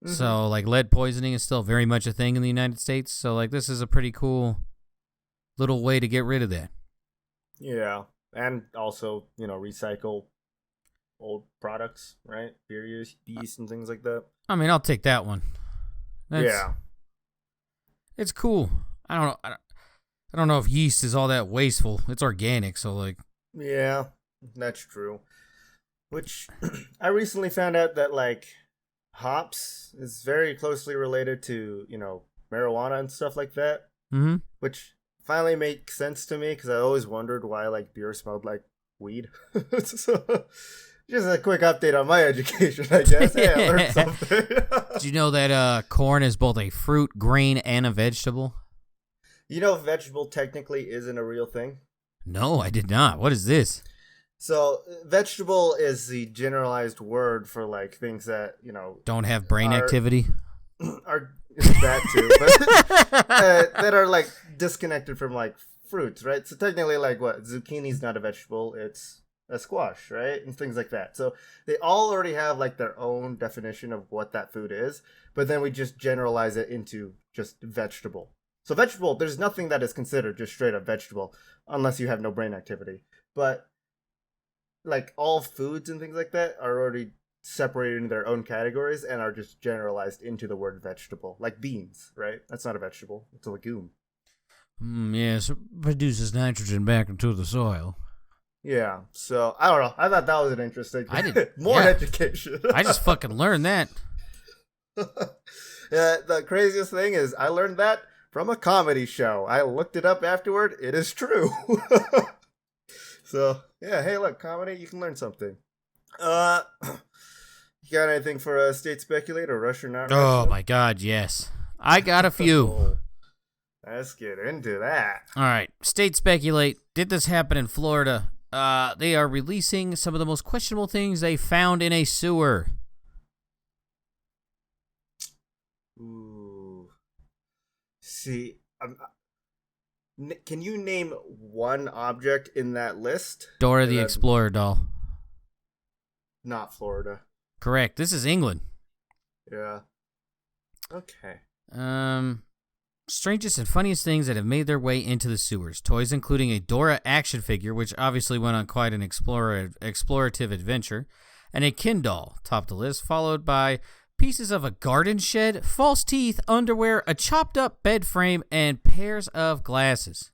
Speaker 2: Mm-hmm. So, like, lead poisoning is still very much a thing in the United States. So, like, this is a pretty cool little way to get rid of that.
Speaker 1: Yeah. And also, recycle old products, right? Beer yeast and things like that.
Speaker 2: I mean, I'll take that one. Yeah. It's cool. I don't know if yeast is all that wasteful. It's organic, so like.
Speaker 1: Yeah, that's true. Which I recently found out that like hops is very closely related to, marijuana and stuff like that.
Speaker 2: Mm-hmm.
Speaker 1: Which finally makes sense to me because I always wondered why like beer smelled like weed. So, just a quick update on my education, I guess. Hey, I learned something.
Speaker 2: Did you know that corn is both a fruit, grain, and a vegetable?
Speaker 1: Vegetable technically isn't a real thing.
Speaker 2: No, I did not. What is this?
Speaker 1: So, vegetable is the generalized word for like things that,
Speaker 2: don't have brain activity.
Speaker 1: Are that too, but that are like disconnected from like fruits, right? So technically, like what zucchini's not a vegetable; it's a squash, right? And things like that. So they all already have like their own definition of what that food is, but then we just generalize it into just vegetable. So vegetable, there's nothing that is considered just straight up vegetable unless you have no brain activity. But like all foods and things like that are already separated into their own categories and are just generalized into the word vegetable. Like beans, right? That's not a vegetable. It's a legume.
Speaker 2: Yes, it produces nitrogen back into the soil.
Speaker 1: Yeah, so I don't know. I thought that was an interesting. More education.
Speaker 2: I just fucking learned that.
Speaker 1: Yeah, the craziest thing is I learned that from a comedy show. I looked it up afterward. It is true. So yeah, hey, look, comedy. You can learn something. You got anything for State Speculate or Rush or Not Rush?
Speaker 2: Oh my God, yes. I got a few.
Speaker 1: Let's get into that.
Speaker 2: All right, State Speculate. Did this happen in Florida? They are releasing some of the most questionable things they found in a sewer.
Speaker 1: Ooh. See, can you name one object in that list?
Speaker 2: Dora the Explorer doll.
Speaker 1: Not Florida.
Speaker 2: Correct. This is England.
Speaker 1: Yeah. Okay.
Speaker 2: Strangest and funniest things that have made their way into the sewers. Toys including a Dora action figure, which obviously went on quite an explorative adventure, and a Ken doll topped the list, followed by pieces of a garden shed, false teeth, underwear, a chopped up bed frame, and pairs of glasses.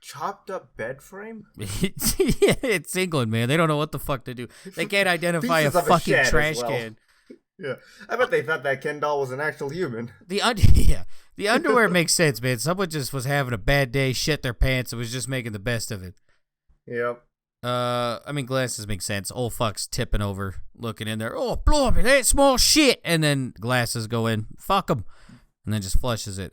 Speaker 1: Chopped up bed frame?
Speaker 2: Yeah, it's England, man. They don't know what the fuck to do. They can't identify a fucking trash can.
Speaker 1: Yeah, I bet they thought that Ken Doll was an actual human.
Speaker 2: Yeah, the underwear makes sense, man. Someone just was having a bad day, shit their pants, and was just making the best of it.
Speaker 1: Yep.
Speaker 2: I mean, glasses make sense. Old fuck's tipping over, looking in there. Oh, blow up, that small shit, and then glasses go in. Fuck them, and then just flushes it.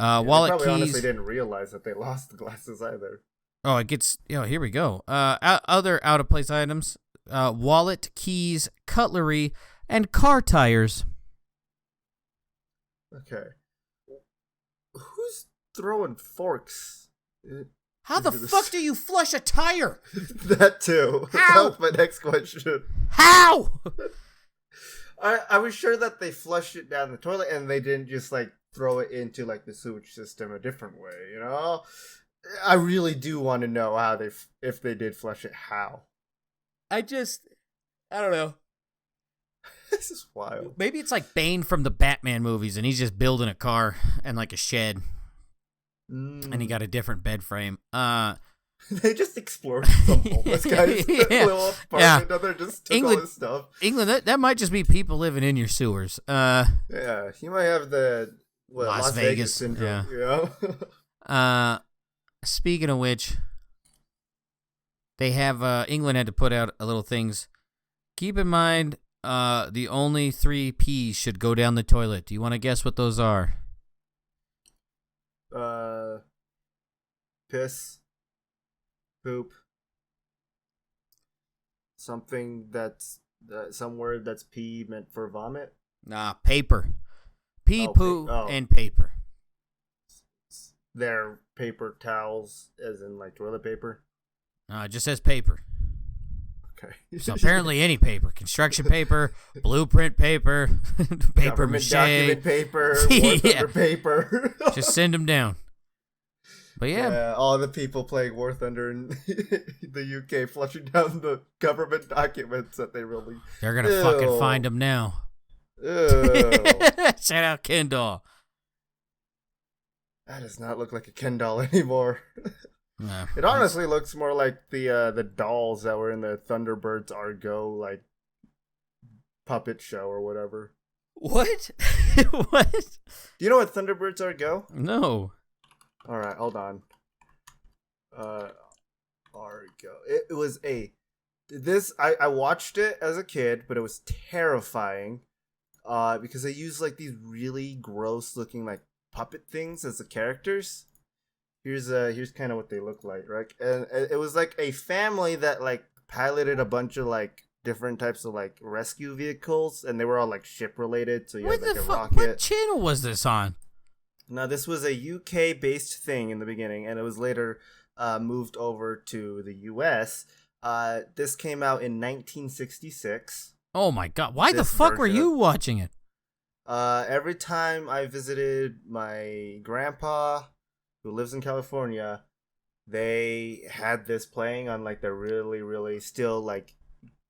Speaker 2: Wallet,
Speaker 1: they probably
Speaker 2: keys.
Speaker 1: honestly didn't realize that they lost the glasses either.
Speaker 2: Oh, it gets. Here we go. Other out of place items: wallet, keys, cutlery, and car tires.
Speaker 1: Okay. Who's throwing forks?
Speaker 2: How the fuck do you flush a tire?
Speaker 1: That too.
Speaker 2: How?
Speaker 1: That was my next question.
Speaker 2: How?
Speaker 1: I was sure that they flushed it down the toilet and they didn't just like throw it into like the sewage system a different way, you know? I really do want to know how if they did flush it, how.
Speaker 2: I don't know.
Speaker 1: This is wild.
Speaker 2: Maybe it's like Bane from the Batman movies and he's just building a car and like a shed. And he got a different bed frame.
Speaker 1: They just explored some homeless guy's little apartment and they just took all his stuff.
Speaker 2: England, that might just be people living in your sewers.
Speaker 1: Yeah, you might have the Las Vegas syndrome.
Speaker 2: Yeah. Speaking of which, they have England had to put out a little things. Keep in mind, the only 3 P's should go down the toilet. Do you want to guess what those are?
Speaker 1: Piss, poop, something that's some word that's P meant for vomit.
Speaker 2: Nah, paper. Pee, poo, and paper.
Speaker 1: They're paper towels, as in like toilet paper.
Speaker 2: It just says paper.
Speaker 1: Okay.
Speaker 2: So apparently any paper. Construction paper, blueprint paper, paper mache.
Speaker 1: Document paper, paper.
Speaker 2: Just send them down. But yeah.
Speaker 1: All the people playing War Thunder in the UK flushing down the government documents that they really...
Speaker 2: They're going to fucking find them now. Shout out Ken Doll.
Speaker 1: That does not look like a Ken Doll anymore.
Speaker 2: No,
Speaker 1: it honestly looks more like the dolls that were in the Thunderbirds Are Go like puppet show or whatever.
Speaker 2: What? What?
Speaker 1: Do you know what Thunderbirds Are Go?
Speaker 2: No.
Speaker 1: All right, hold on. Are Go. It was I watched it as a kid, but it was terrifying. Because they used like these really gross looking like puppet things as the characters. Here's kind of what they look like, right? And it was like a family that like piloted a bunch of like different types of like rescue vehicles, and they were all like ship related. So you had like a rocket.
Speaker 2: What channel was this on?
Speaker 1: Now this was a UK based thing in the beginning, and it was later moved over to the US. This came out in 1966.
Speaker 2: Oh my god! Why the fuck were you watching it?
Speaker 1: Every time I visited my grandpa, who lives in California, they had this playing on like the really, really still like,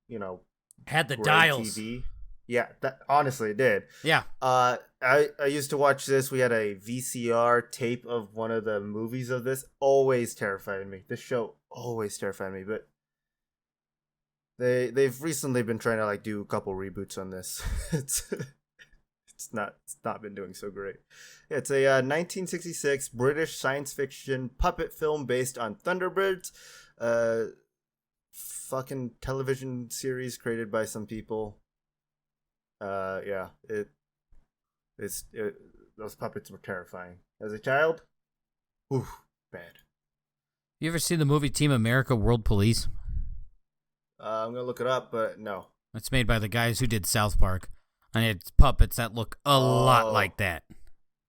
Speaker 1: you know,
Speaker 2: had the dials.
Speaker 1: TV. Yeah, that honestly it did.
Speaker 2: Yeah.
Speaker 1: I used to watch this. We had a VCR tape of one of the movies of this. Always terrified me. This show always terrified me, but they've recently been trying to like do a couple reboots on this. It's not been doing so great. It's a 1966 British science fiction puppet film based on Thunderbirds, fucking television series created by some people. Yeah, those puppets were terrifying as a child. Oof, bad.
Speaker 2: You ever seen the movie Team America: World Police?
Speaker 1: I'm gonna look it up, but no.
Speaker 2: It's made by the guys who did South Park, and it's puppets that look a lot like that.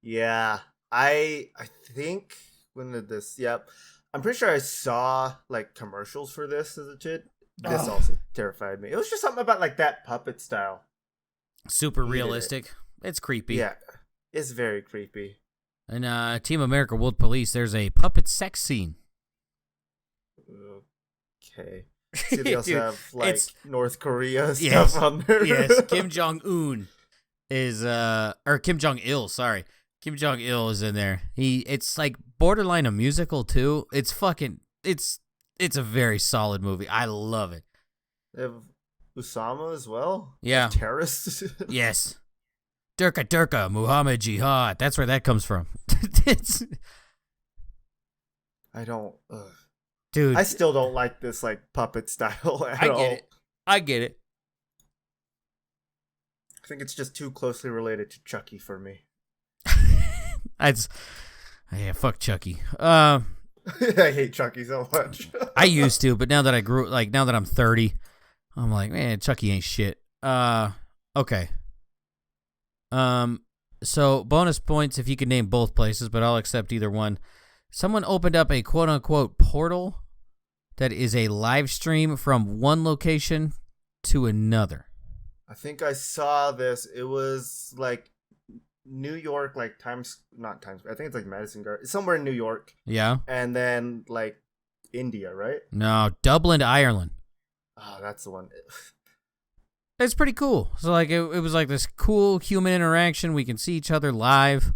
Speaker 1: Yeah, I think when did this? Yep, I'm pretty sure I saw like commercials for this as a kid. This also terrified me. It was just something about like that puppet style.
Speaker 2: Super realistic. It's creepy.
Speaker 1: Yeah, it's very creepy.
Speaker 2: In Team America: World Police, there's a puppet sex scene.
Speaker 1: Okay. See, they also have like North Korea stuff on there.
Speaker 2: Yes, Kim Jong-un is or Kim Jong-il, sorry. Kim Jong-il is in there. It's like borderline a musical too. It's a very solid movie. I love it.
Speaker 1: We Usama as well?
Speaker 2: Yeah.
Speaker 1: Terrorists?
Speaker 2: Yes. Durka Durka, Muhammad Jihad. That's where that comes from. It's,
Speaker 1: I don't...
Speaker 2: dude.
Speaker 1: I still don't like this, like, puppet style at all.
Speaker 2: I get it.
Speaker 1: I think it's just too closely related to Chucky for me.
Speaker 2: Yeah, fuck Chucky.
Speaker 1: I hate Chucky so much.
Speaker 2: I used to, but now that now that I'm 30, I'm like, man, Chucky ain't shit. Okay. So bonus points if you can name both places, but I'll accept either one. Someone opened up a quote unquote portal that is a live stream from one location to another.
Speaker 1: I think I saw this. It was like New York, like not Times. I think it's like Madison Garden, somewhere in New York.
Speaker 2: Yeah.
Speaker 1: And then like India, right?
Speaker 2: No, Dublin, Ireland.
Speaker 1: Oh, that's the one.
Speaker 2: It's pretty cool. So like it was like this cool human interaction. We can see each other live,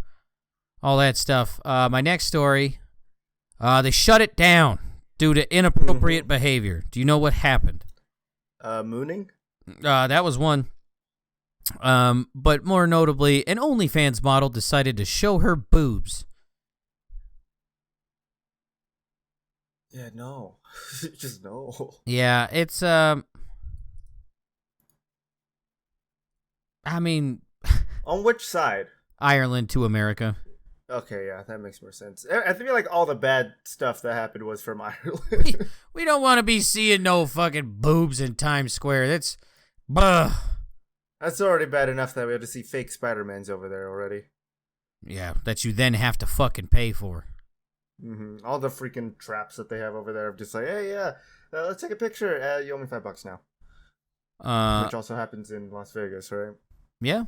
Speaker 2: all that stuff. My next story, they shut it down due to inappropriate behavior. Do you know what happened?
Speaker 1: Mooning?
Speaker 2: That was one. But more notably, an OnlyFans model decided to show her boobs.
Speaker 1: Yeah, no. Just no.
Speaker 2: Yeah, it's I mean,
Speaker 1: on which side?
Speaker 2: Ireland to America.
Speaker 1: Okay, yeah, that makes more sense. I feel like all the bad stuff that happened was from Ireland.
Speaker 2: We don't want to be seeing no fucking boobs in Times Square. That's
Speaker 1: already bad enough that we had to see fake Spider-Mans over there already.
Speaker 2: Yeah, that you then have to fucking pay for.
Speaker 1: Mm-hmm. All the freaking traps that they have over there of just like, hey, yeah, let's take a picture. You owe me $5 now. Which also happens in Las Vegas, right?
Speaker 2: Yeah.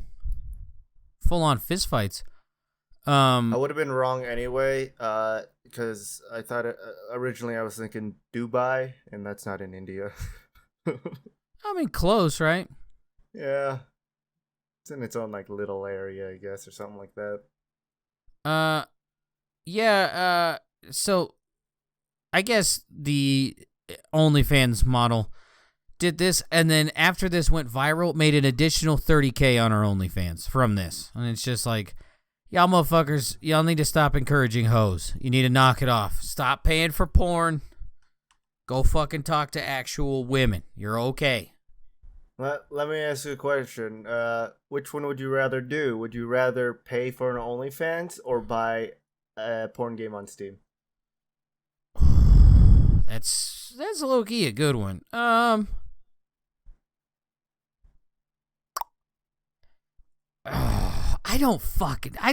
Speaker 2: Full-on fistfights.
Speaker 1: I would have been wrong anyway, because I thought originally I was thinking Dubai, and that's not in India.
Speaker 2: I mean, close, right?
Speaker 1: Yeah. It's in its own, like, little area, I guess, or something like that.
Speaker 2: Yeah, so I guess the OnlyFans model did this, and then after this went viral, made an additional $30K on our OnlyFans from this. And it's just like, y'all motherfuckers, y'all need to stop encouraging hoes. You need to knock it off. Stop paying for porn. Go fucking talk to actual women. You're okay.
Speaker 1: Let me ask you a question. Which one would you rather do? Would you rather pay for an OnlyFans or buy a porn game on Steam?
Speaker 2: That's low-key a good one. I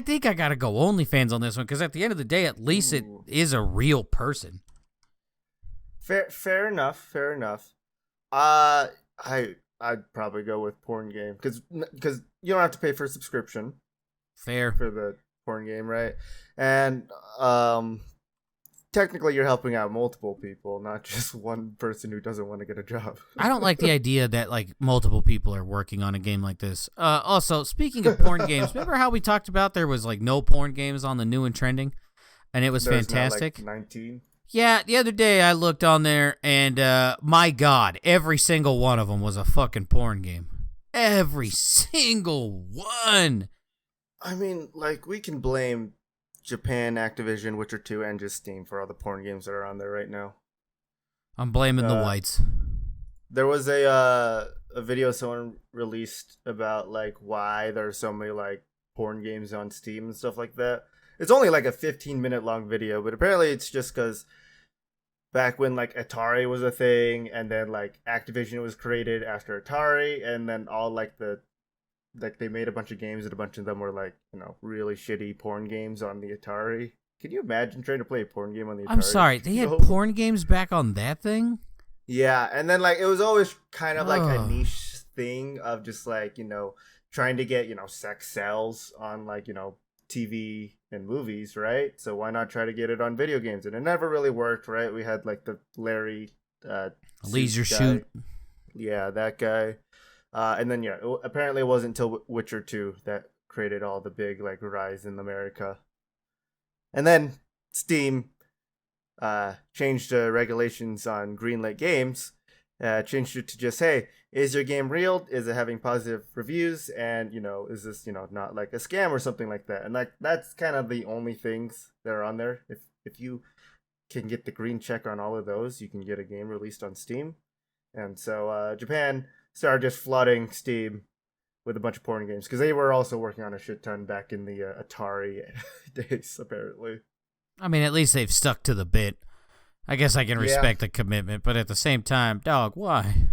Speaker 2: think I gotta go OnlyFans on this one, because at the end of the day, at least it is a real person.
Speaker 1: Fair enough. I'd probably go with porn game because you don't have to pay for a subscription.
Speaker 2: Fair.
Speaker 1: For the porn game, right? And technically you're helping out multiple people, not just one person who doesn't want to get a job.
Speaker 2: I don't like the idea that like multiple people are working on a game like this. Also, speaking of porn games, remember how we talked about there was like no porn games on the new and trending, and it was fantastic.
Speaker 1: Not, like, 19.
Speaker 2: Yeah, the other day I looked on there, and my God, every single one of them was a fucking porn game. Every single one.
Speaker 1: I mean, like, we can blame Japan, Activision, Witcher 2, and just Steam for all the porn games that are on there right now.
Speaker 2: I'm blaming the whites.
Speaker 1: There was a video someone released about, like, why there are so many, like, porn games on Steam and stuff like that. It's only, like, a 15-minute long video, but apparently it's just because back when, like, Atari was a thing, and then, like, Activision was created after Atari, and then all, like, they made a bunch of games, and a bunch of them were, like, you know, really shitty porn games on the Atari. Can you imagine trying to play a porn game on the Atari?
Speaker 2: I'm sorry, they had porn games back on that thing?
Speaker 1: Yeah, and then, like, it was always kind of, like, a niche thing of just, like, you know, trying to get, you know, sex sells on, like, you know, TV and movies, right? So why not try to get it on video games? And it never really worked, right? We had, like, the Larry
Speaker 2: Leisure Shoot.
Speaker 1: Yeah, that guy. And then, yeah, apparently it wasn't until Witcher 2 that created all the big, like, rise in America. And then Steam changed the regulations on greenlit games, changed it to just, hey, is your game real? Is it having positive reviews? And, is this, not like a scam or something like that? And like that's kind of the only things that are on there. If you can get the green check on all of those, you can get a game released on Steam. And so Japan started just flooding Steam with a bunch of porn games because they were also working on a shit ton back in the Atari days, apparently.
Speaker 2: I mean, at least they've stuck to the bit. I guess I can respect the commitment, but at the same time, dog, why?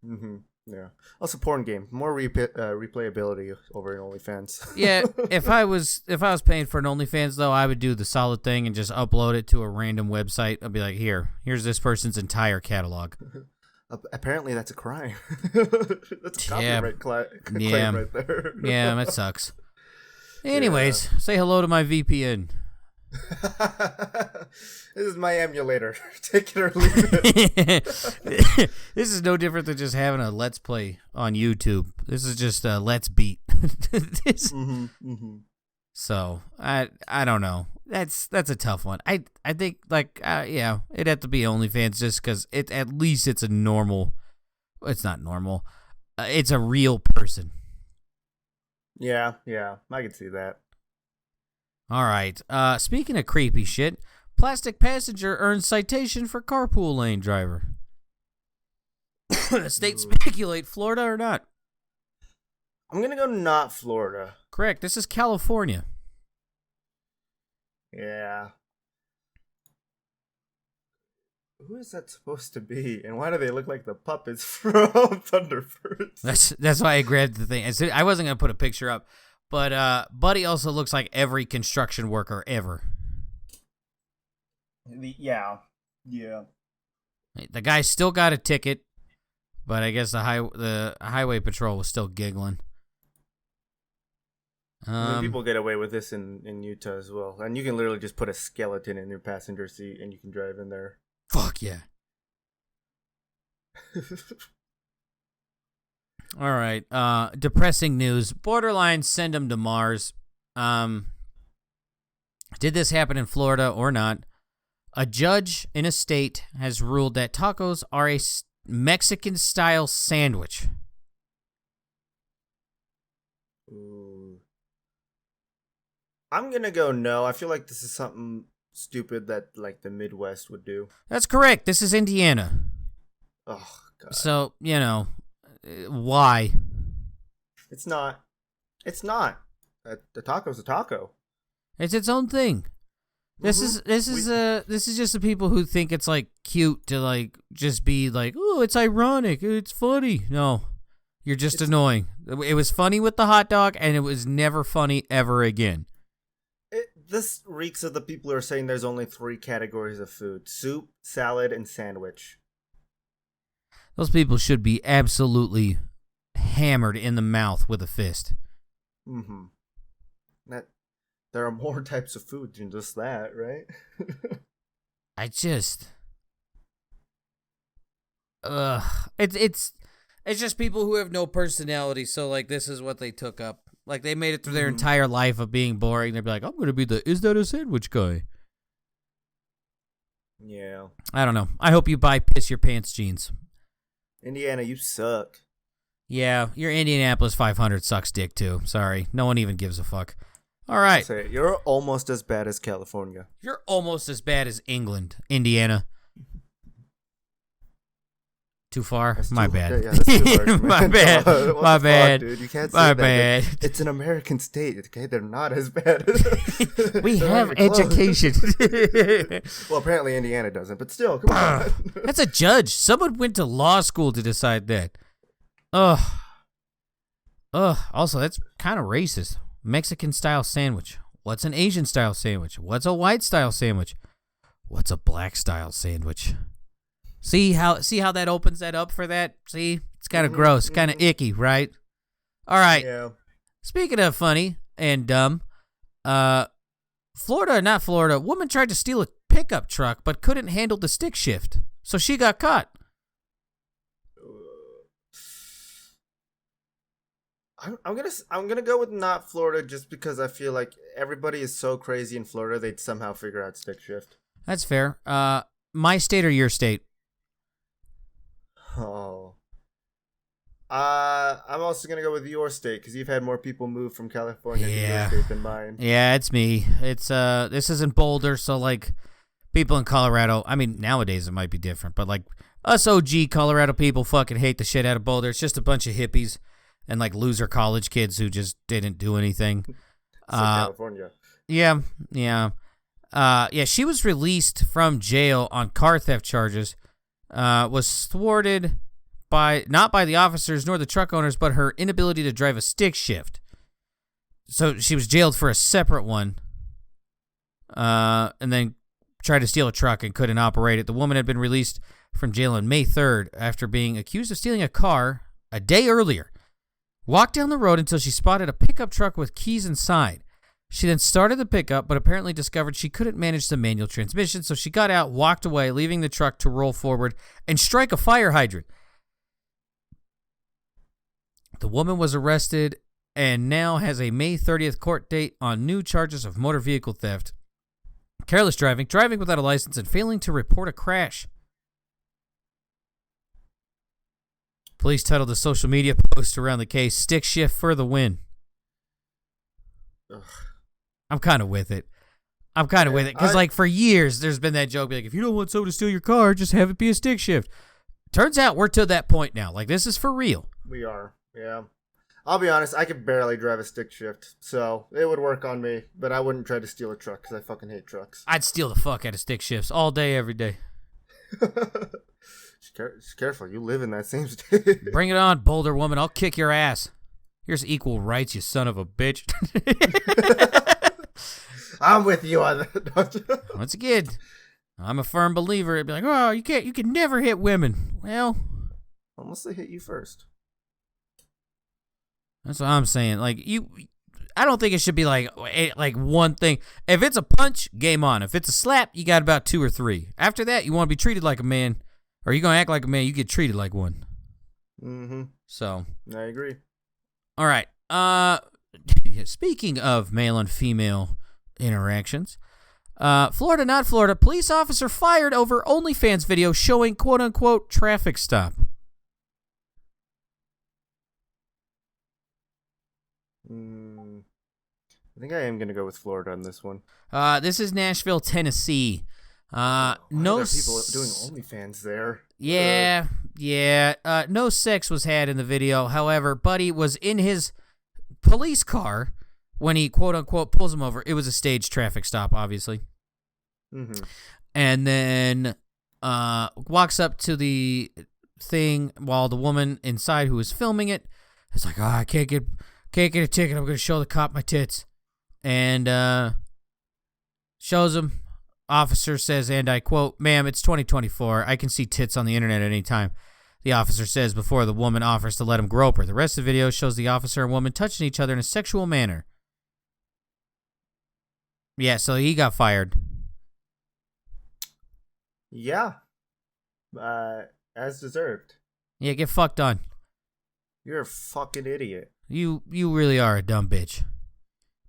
Speaker 1: Mm-hmm. Yeah. Also, porn game, more replayability over in OnlyFans.
Speaker 2: Yeah, if I was paying for an OnlyFans though, I would do the solid thing and just upload it to a random website. I'd be like, here's this person's entire catalog.
Speaker 1: Apparently, that's a crime. That's a copyright claim right there.
Speaker 2: Yeah, that sucks. Anyways, say hello to my VPN.
Speaker 1: This is my emulator. Take it or leave it.
Speaker 2: This is no different than just having a Let's Play on YouTube. This is just a Let's Beat. So I don't know. That's a tough one. I think like it'd have to be OnlyFans just because at least it's a normal. It's not normal. It's a real person.
Speaker 1: Yeah, I can see that.
Speaker 2: All right. Speaking of creepy shit, plastic passenger earns citation for carpool lane driver. State speculate, Florida or not?
Speaker 1: I'm gonna go not Florida.
Speaker 2: Correct. This is California.
Speaker 1: Yeah. Who is that supposed to be? And why do they look like the puppets from Thunderbirds?
Speaker 2: That's why I grabbed the thing. I wasn't gonna put a picture up, but Buddy also looks like every construction worker ever.
Speaker 1: Yeah.
Speaker 2: The guy still got a ticket, but I guess the highway patrol was still giggling.
Speaker 1: I mean, people get away with this in Utah as well, and you can literally just put a skeleton in your passenger seat and you can drive in there.
Speaker 2: Fuck yeah. All right. Depressing news. Borderline send them to Mars. Did this happen in Florida or not? A judge in a state has ruled that tacos are a Mexican-style sandwich.
Speaker 1: Ooh. I'm gonna go no. I feel like this is something stupid that like the Midwest would do.
Speaker 2: That's correct. This is Indiana.
Speaker 1: Oh god.
Speaker 2: So, why?
Speaker 1: It's not. The taco's a taco.
Speaker 2: It's its own thing. This is just the people who think it's like cute to like just be like, oh, it's ironic, it's funny. No, you're just annoying. It was funny with the hot dog, and it was never funny ever again.
Speaker 1: This reeks of the people who are saying there's only 3 categories of food: soup, salad, and sandwich.
Speaker 2: Those people should be absolutely hammered in the mouth with a fist.
Speaker 1: Mm-hmm. There are more types of food than just that, right?
Speaker 2: It's just people who have no personality, so like this is what they took up. Like they made it through their entire life of being boring. They'd be like, I'm gonna be the is that a sandwich guy?
Speaker 1: Yeah.
Speaker 2: I don't know. I hope you buy piss your pants jeans.
Speaker 1: Indiana, you suck.
Speaker 2: Yeah, your Indianapolis 500 sucks dick too. Sorry. No one even gives a fuck. All right.
Speaker 1: Say, you're almost as bad as California.
Speaker 2: You're almost as bad as England, Indiana. Too far? My bad.
Speaker 1: Yeah, that's too harsh, man.
Speaker 2: My bad. My bad.
Speaker 1: Fuck, dude? You can't say
Speaker 2: My
Speaker 1: that.
Speaker 2: bad.
Speaker 1: It's an American state, okay? They're not as bad.
Speaker 2: We have education.
Speaker 1: Well, apparently Indiana doesn't, but still, come on.
Speaker 2: That's a judge. Someone went to law school to decide that. Ugh. Also, that's kind of racist. Mexican-style sandwich. What's an Asian-style sandwich? What's a white-style sandwich? What's a black-style sandwich? See how that opens that up for that? See? It's kind of gross, kind of icky, right? All right.
Speaker 1: Yeah.
Speaker 2: Speaking of funny and dumb, Florida, woman tried to steal a pickup truck but couldn't handle the stick shift, so she got caught.
Speaker 1: I'm gonna go with not Florida just because I feel like everybody is so crazy in Florida they'd somehow figure out stick shift.
Speaker 2: That's fair. My state or your state?
Speaker 1: Oh. I'm also gonna go with your state because you've had more people move from California to your state than mine.
Speaker 2: Yeah, it's me. It's this isn't Boulder, so like people in Colorado. I mean, nowadays it might be different, but like us OG Colorado people fucking hate the shit out of Boulder. It's just a bunch of hippies and like loser college kids who just didn't do anything.
Speaker 1: California.
Speaker 2: Yeah. Yeah, she was released from jail on car theft charges. Was thwarted not by the officers nor the truck owners, but her inability to drive a stick shift. So she was jailed for a separate one, and then tried to steal a truck and couldn't operate it. The woman had been released from jail on May 3rd after being accused of stealing a car a day earlier. Walked down the road until she spotted a pickup truck with keys inside. She then started the pickup, but apparently discovered she couldn't manage the manual transmission, so she got out, walked away, leaving the truck to roll forward and strike a fire hydrant. The woman was arrested and now has a May 30th court date on new charges of motor vehicle theft, careless driving, driving without a license, and failing to report a crash. Police titled the social media post around the case, "Stick Shift for the Win."
Speaker 1: Ugh.
Speaker 2: I'm kind of with it. Because, like, for years, there's been that joke, like, if you don't want someone to steal your car, just have it be a stick shift. Turns out we're to that point now. Like, this is for real.
Speaker 1: We are, yeah. I'll be honest, I could barely drive a stick shift, so it would work on me, but I wouldn't try to steal a truck, because I fucking hate trucks.
Speaker 2: I'd steal the fuck out of stick shifts all day, every day.
Speaker 1: Just careful, you live in that same state.
Speaker 2: Bring it on, Boulder woman. I'll kick your ass. Here's equal rights, you son of a bitch.
Speaker 1: I'm with you on that.
Speaker 2: Once again, I'm a firm believer. It'd be like, oh, you can never hit women. Well,
Speaker 1: unless they hit you first.
Speaker 2: That's what I'm saying. Like, I don't think it should be like one thing. If it's a punch, game on. If it's a slap, you got about 2 or 3. After that, you want to be treated like a man, or you're going to act like a man, you get treated like one.
Speaker 1: Mm-hmm.
Speaker 2: So.
Speaker 1: I agree.
Speaker 2: All right. Speaking of male and female interactions, Florida, not Florida, police officer fired over OnlyFans video showing quote-unquote traffic stop.
Speaker 1: I think I am going to go with Florida on this one.
Speaker 2: This is Nashville, Tennessee.
Speaker 1: No are people doing OnlyFans there?
Speaker 2: Yeah. No sex was had in the video. However, Buddy was in his police car when he quote-unquote pulls him over. It was a staged traffic stop, obviously.
Speaker 1: Mm-hmm.
Speaker 2: And then walks up to the thing while the woman inside who was filming it is like, I can't get a ticket. I'm going to show the cop my tits. And shows him. Officer says, and I quote, "Ma'am, it's 2024. I can see tits on the internet at any time." The officer says before the woman offers to let him grope her. The rest of the video shows the officer and woman touching each other in a sexual manner. Yeah, so he got fired.
Speaker 1: Yeah. As deserved.
Speaker 2: Yeah, get fucked on.
Speaker 1: You're a fucking idiot.
Speaker 2: You really are a dumb bitch.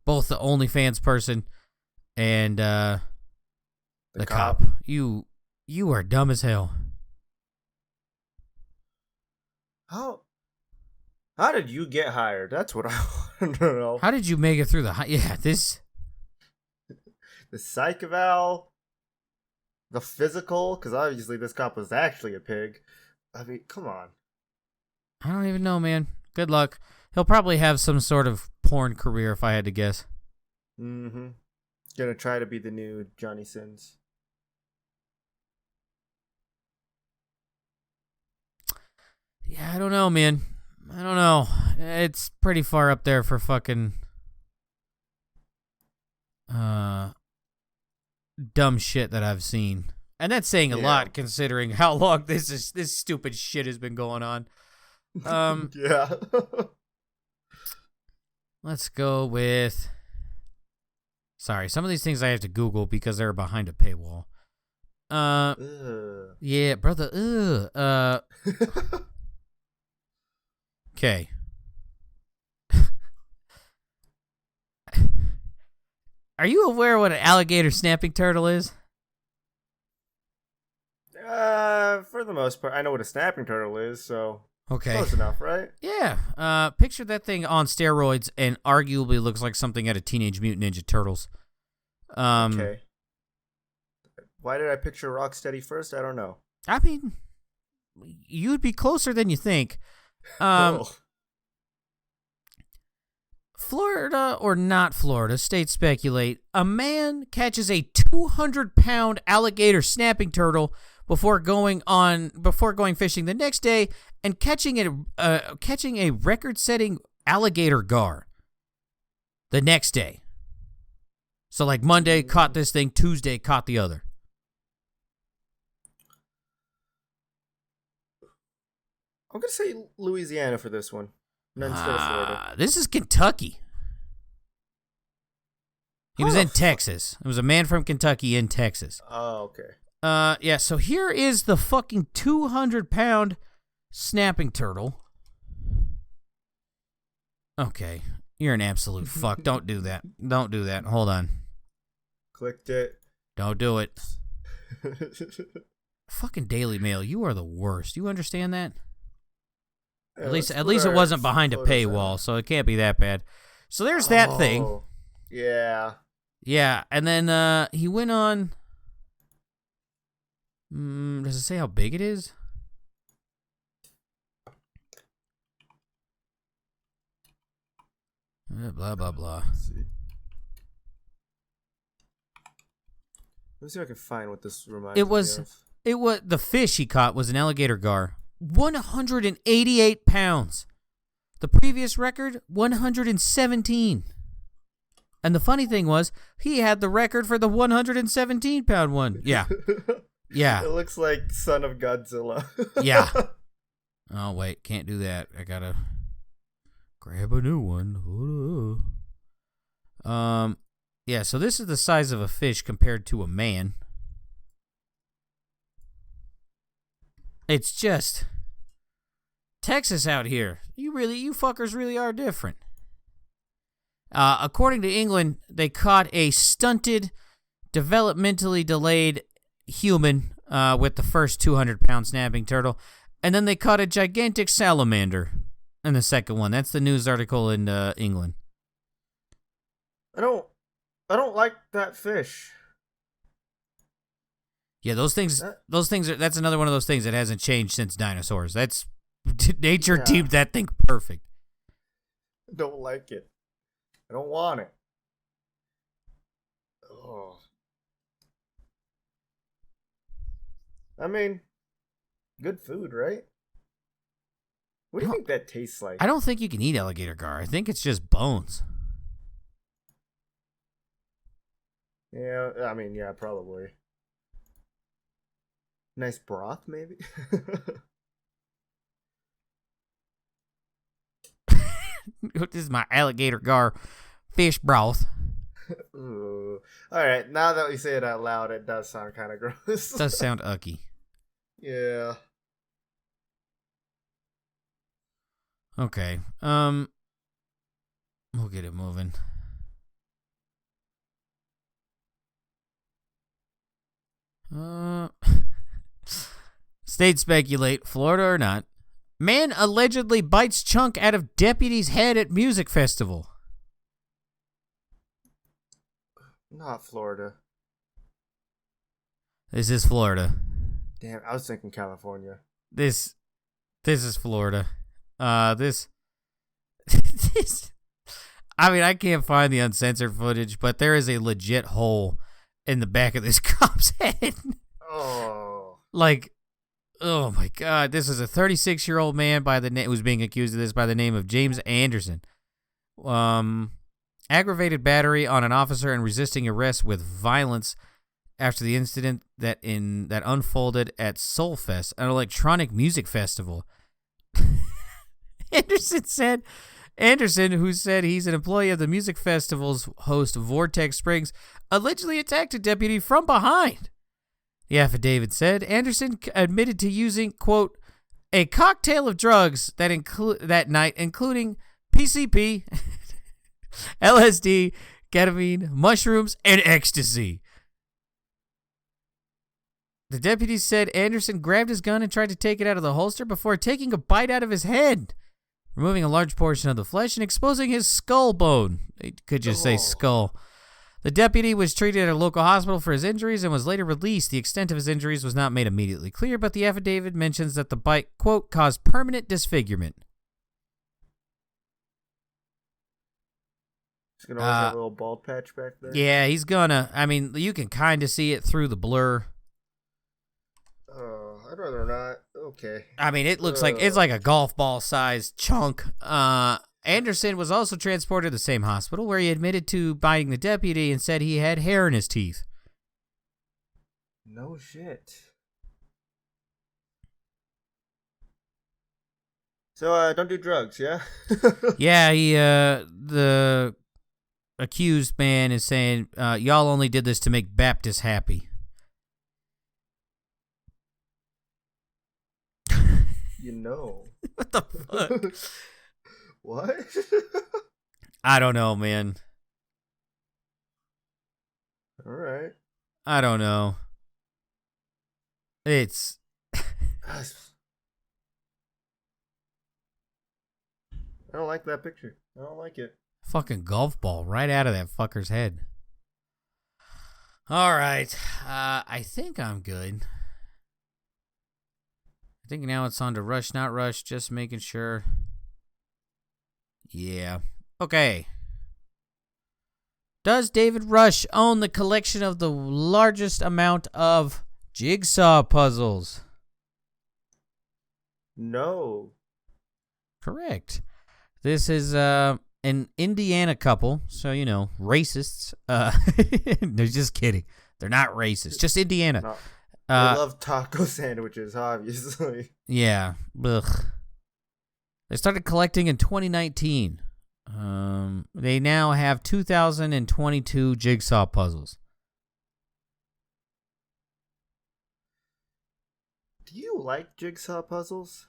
Speaker 2: Both the OnlyFans person and the cop. You are dumb as hell.
Speaker 1: How did you get hired? That's what I want to know.
Speaker 2: How did you make it through the
Speaker 1: psych eval, the physical, because obviously this cop was actually a pig. I mean, come on.
Speaker 2: I don't even know, man. Good luck. He'll probably have some sort of porn career if I had to guess.
Speaker 1: Mm-hmm. Gonna try to be the new Johnny Sins.
Speaker 2: Yeah, I don't know, man. I don't know. It's pretty far up there for fucking dumb shit that I've seen. And that's saying a lot considering how long this stupid shit has been going on.
Speaker 1: Yeah.
Speaker 2: Let's go with... Sorry, some of these things I have to Google because they're behind a paywall. Yeah, brother. Okay. Are you aware what an alligator snapping turtle is?
Speaker 1: For the most part, I know what a snapping turtle is, so
Speaker 2: Okay.
Speaker 1: close enough, right?
Speaker 2: Yeah. Picture that thing on steroids and arguably looks like something out of Teenage Mutant Ninja Turtles.
Speaker 1: Okay. Why did I picture Rocksteady first? I don't know.
Speaker 2: I mean, you'd be closer than you think.
Speaker 1: Oh.
Speaker 2: Florida or not Florida, states speculate. A man catches a 200-pound alligator snapping turtle before going fishing the next day and catching a record-setting alligator gar the next day. So like Monday caught this thing, Tuesday caught the other.
Speaker 1: I'm gonna say Louisiana for this one, instead of Florida.
Speaker 2: This is Kentucky. He was in Texas. It was a man from Kentucky in Texas.
Speaker 1: Oh, okay.
Speaker 2: Yeah, so here is the fucking 200-pound snapping turtle. Okay, you're an absolute fuck. Don't do that. Don't do that. Hold on.
Speaker 1: Clicked it.
Speaker 2: Don't do it. Fucking Daily Mail, you are the worst. You understand that?
Speaker 1: Yeah,
Speaker 2: At least it wasn't behind a paywall, so it can't be that bad. So there's that thing.
Speaker 1: Yeah.
Speaker 2: Yeah, and then he went on. Does it say how big it is? Blah blah blah.
Speaker 1: Let's see. Let me see if I can find what this reminds me of.
Speaker 2: It was the fish he caught was an alligator gar. 188 pounds. The previous record, 117. And the funny thing was, he had the record for the 117-pound one. Yeah. Yeah.
Speaker 1: It looks like Son of Godzilla.
Speaker 2: Yeah. Oh, wait. Can't do that. I gotta grab a new one. Yeah, so this is the size of a fish compared to a man. It's just Texas out here. You fuckers really are different. According to England, they caught a stunted, developmentally delayed human with the first 200-pound snapping turtle, and then they caught a gigantic salamander in the second one. That's the news article in England.
Speaker 1: I don't like that fish.
Speaker 2: Yeah, those things that's another one of those things that hasn't changed since dinosaurs. That's nature deemed that thing perfect.
Speaker 1: I don't like it. I don't want it. Oh. I mean, good food, right? What do you think that tastes like?
Speaker 2: I don't think you can eat alligator gar. I think it's just bones.
Speaker 1: Yeah, I mean, yeah, probably. Nice broth, maybe?
Speaker 2: This is my alligator gar fish broth.
Speaker 1: Ooh. All right, now that we say it out loud, it does sound kind of gross.
Speaker 2: It does sound ucky.
Speaker 1: Yeah.
Speaker 2: Okay. We'll get it moving. States speculate, Florida or not. Man allegedly bites chunk out of deputy's head at music festival.
Speaker 1: Not Florida.
Speaker 2: This is Florida.
Speaker 1: Damn, I was thinking California.
Speaker 2: This is Florida. This I mean, I can't find the uncensored footage, but there is a legit hole in the back of this cop's head.
Speaker 1: Oh.
Speaker 2: Like, oh my God. This is a 36-year-old man who's being accused of this by the name of James Anderson. Aggravated battery on an officer and resisting arrest with violence after the incident that unfolded at Soulfest, an electronic music festival. Anderson, who said he's an employee of the music festival's host Vortex Springs, allegedly attacked a deputy from behind. The affidavit said Anderson admitted to using, quote, a cocktail of drugs that night, including PCP, LSD, ketamine, mushrooms, and ecstasy. The deputy said Anderson grabbed his gun and tried to take it out of the holster before taking a bite out of his head, removing a large portion of the flesh and exposing his skull bone. They could just say skull. The deputy was treated at a local hospital for his injuries and was later released. The extent of his injuries was not made immediately clear, but the affidavit mentions that the bite, quote, caused permanent disfigurement.
Speaker 1: He's going to always have a little bald patch back there?
Speaker 2: Yeah, he's gonna. I mean, you can kind of see it through the blur.
Speaker 1: Oh, I'd rather not. Okay.
Speaker 2: I mean, it looks like it's like a golf ball sized chunk. Anderson was also transported to the same hospital where he admitted to biting the deputy and said he had hair in his teeth.
Speaker 1: No shit. So, don't do drugs, yeah?
Speaker 2: Yeah, the accused man is saying, y'all only did this to make Baptists happy.
Speaker 1: You know.
Speaker 2: What the fuck?
Speaker 1: What?
Speaker 2: I don't know, man.
Speaker 1: All right.
Speaker 2: I don't know. It's...
Speaker 1: I don't like that picture. I don't like it.
Speaker 2: Fucking golf ball right out of that fucker's head. All right. I think I'm good. I think now it's on to Rush, Not Rush. Just making sure. Yeah. Okay. Does David Rush own the collection of the largest amount of jigsaw puzzles?
Speaker 1: No.
Speaker 2: Correct. This is an Indiana couple, so, you know, racists. No, just kidding. They're not racist. Just Indiana.
Speaker 1: No. I love taco sandwiches, obviously.
Speaker 2: Yeah. Ugh. They started collecting in 2019. They now have 2,022 jigsaw puzzles.
Speaker 1: Do you like jigsaw puzzles?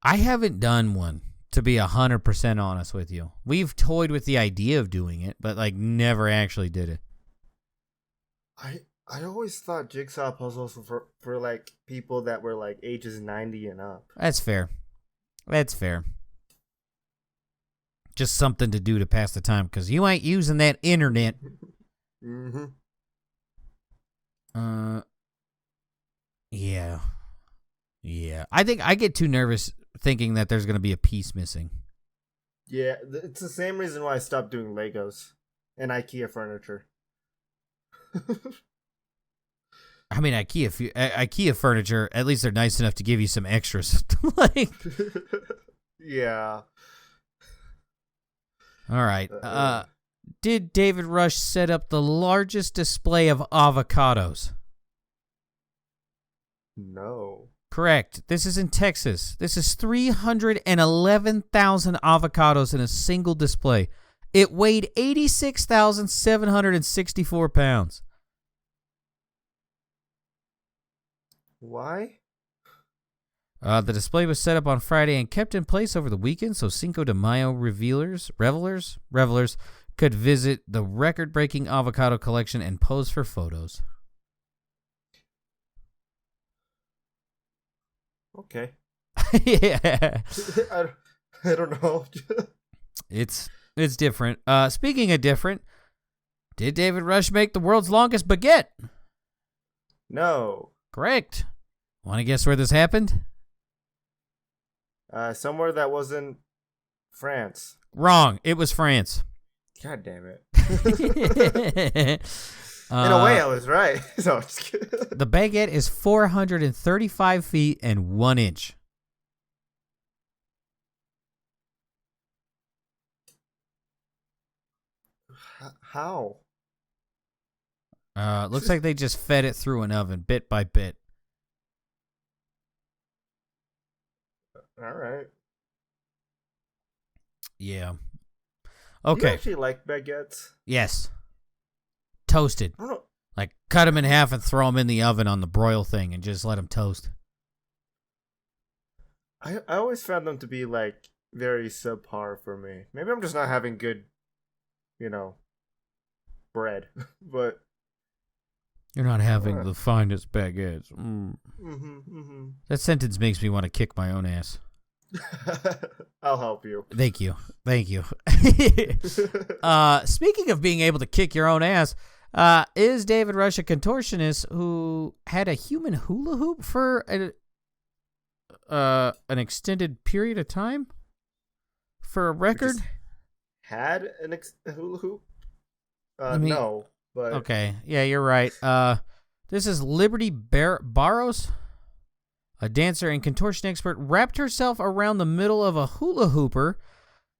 Speaker 2: I haven't done one, to be 100% honest with you. We've toyed with the idea of doing it, but like never actually did it.
Speaker 1: I always thought jigsaw puzzles were for like people that were like ages 90 and up.
Speaker 2: That's fair. That's fair. Just something to do to pass the time, because you ain't using that internet.
Speaker 1: Mm-hmm.
Speaker 2: Yeah. Yeah. I think I get too nervous thinking that there's going to be a piece missing.
Speaker 1: Yeah, it's the same reason why I stopped doing Legos and IKEA furniture.
Speaker 2: I mean, IKEA furniture, at least they're nice enough to give you some extras. Like,
Speaker 1: yeah.
Speaker 2: All right. Did David Rush set up the largest display of avocados?
Speaker 1: No.
Speaker 2: Correct. This is in Texas. This is 311,000 avocados in a single display. It weighed 86,764 pounds.
Speaker 1: Why?
Speaker 2: The display was set up on Friday and kept in place over the weekend so Cinco de Mayo revelers could visit the record-breaking avocado collection and pose for photos.
Speaker 1: Okay.
Speaker 2: Yeah.
Speaker 1: I don't know.
Speaker 2: It's different. Speaking of different, did David Rush make the world's longest baguette?
Speaker 1: No.
Speaker 2: Correct. Want to guess where this happened?
Speaker 1: Somewhere that wasn't France.
Speaker 2: Wrong. It was France.
Speaker 1: God damn it.
Speaker 2: In
Speaker 1: a way, I was right. No, just kidding.
Speaker 2: The baguette is 435 feet and 1 inch.
Speaker 1: How?
Speaker 2: Looks like they just fed it through an oven bit by bit.
Speaker 1: All right.
Speaker 2: Yeah.
Speaker 1: Do you
Speaker 2: Okay.
Speaker 1: actually like baguettes?
Speaker 2: Yes. Toasted.
Speaker 1: I don't know.
Speaker 2: Like, cut them in half and throw them in the oven on the broil thing and just let them toast.
Speaker 1: I always found them to be like very subpar for me. Maybe I'm just not having good, bread. But
Speaker 2: You're not having the finest baguettes. That sentence makes me want to kick my own ass.
Speaker 1: I'll help you.
Speaker 2: Thank you. Speaking of being able to kick your own ass, is David Rush a contortionist who had a human hula hoop for an extended period of time? For a record?
Speaker 1: Had a hula hoop? No. But
Speaker 2: okay, yeah, you're right. This is Liberty Barros, a dancer and contortion expert, wrapped herself around the middle of a hula hooper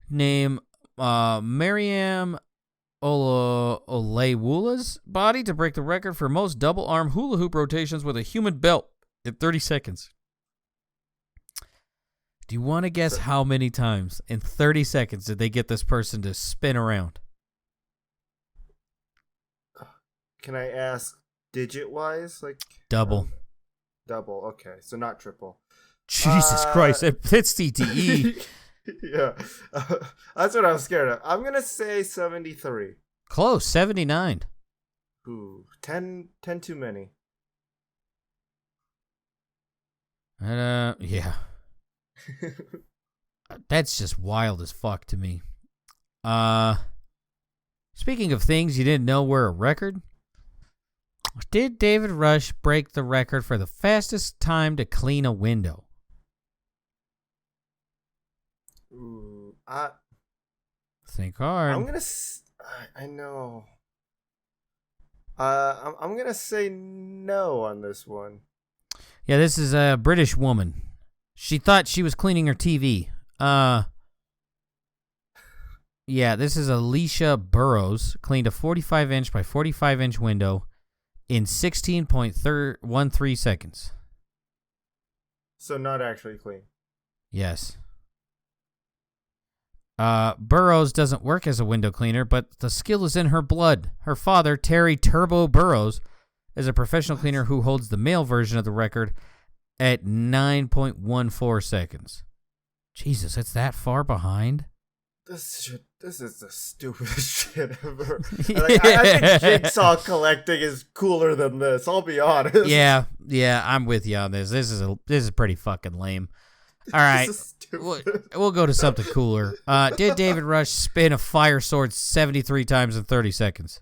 Speaker 2: named Mariam Olewula's body to break the record for most double-arm hula hoop rotations with a human belt in 30 seconds. Do you want to guess how many times in 30 seconds did they get this person to spin around?
Speaker 1: Can I ask digit-wise? Like
Speaker 2: double.
Speaker 1: Double, okay. So not triple.
Speaker 2: Jesus Christ, it's CTE.
Speaker 1: Yeah. That's what I was scared of. I'm going to say 73.
Speaker 2: Close, 79.
Speaker 1: Ooh, 10 too many.
Speaker 2: Yeah. That's just wild as fuck to me. Speaking of things you didn't know were a record, did David Rush break the record for the fastest time to clean a window?
Speaker 1: Ooh,
Speaker 2: think hard.
Speaker 1: I'm gonna. I know. I'm gonna say no on this one.
Speaker 2: Yeah, this is a British woman. She thought she was cleaning her TV. Yeah, this is Alicia Burrows. Cleaned a 45-inch by 45-inch window in 16.13 seconds.
Speaker 1: So not actually clean.
Speaker 2: Yes. Burrows doesn't work as a window cleaner, but the skill is in her blood. Her father, Terry Turbo Burrows, is a professional cleaner who holds the male version of the record at 9.14 seconds. Jesus, it's that far behind?
Speaker 1: This is the stupidest shit ever. I think jigsaw collecting is cooler than this. I'll be honest.
Speaker 2: Yeah, I'm with you on this. This is pretty fucking lame. All right, we'll go to something cooler. Did David Rush spin a fire sword 73 times in 30 seconds?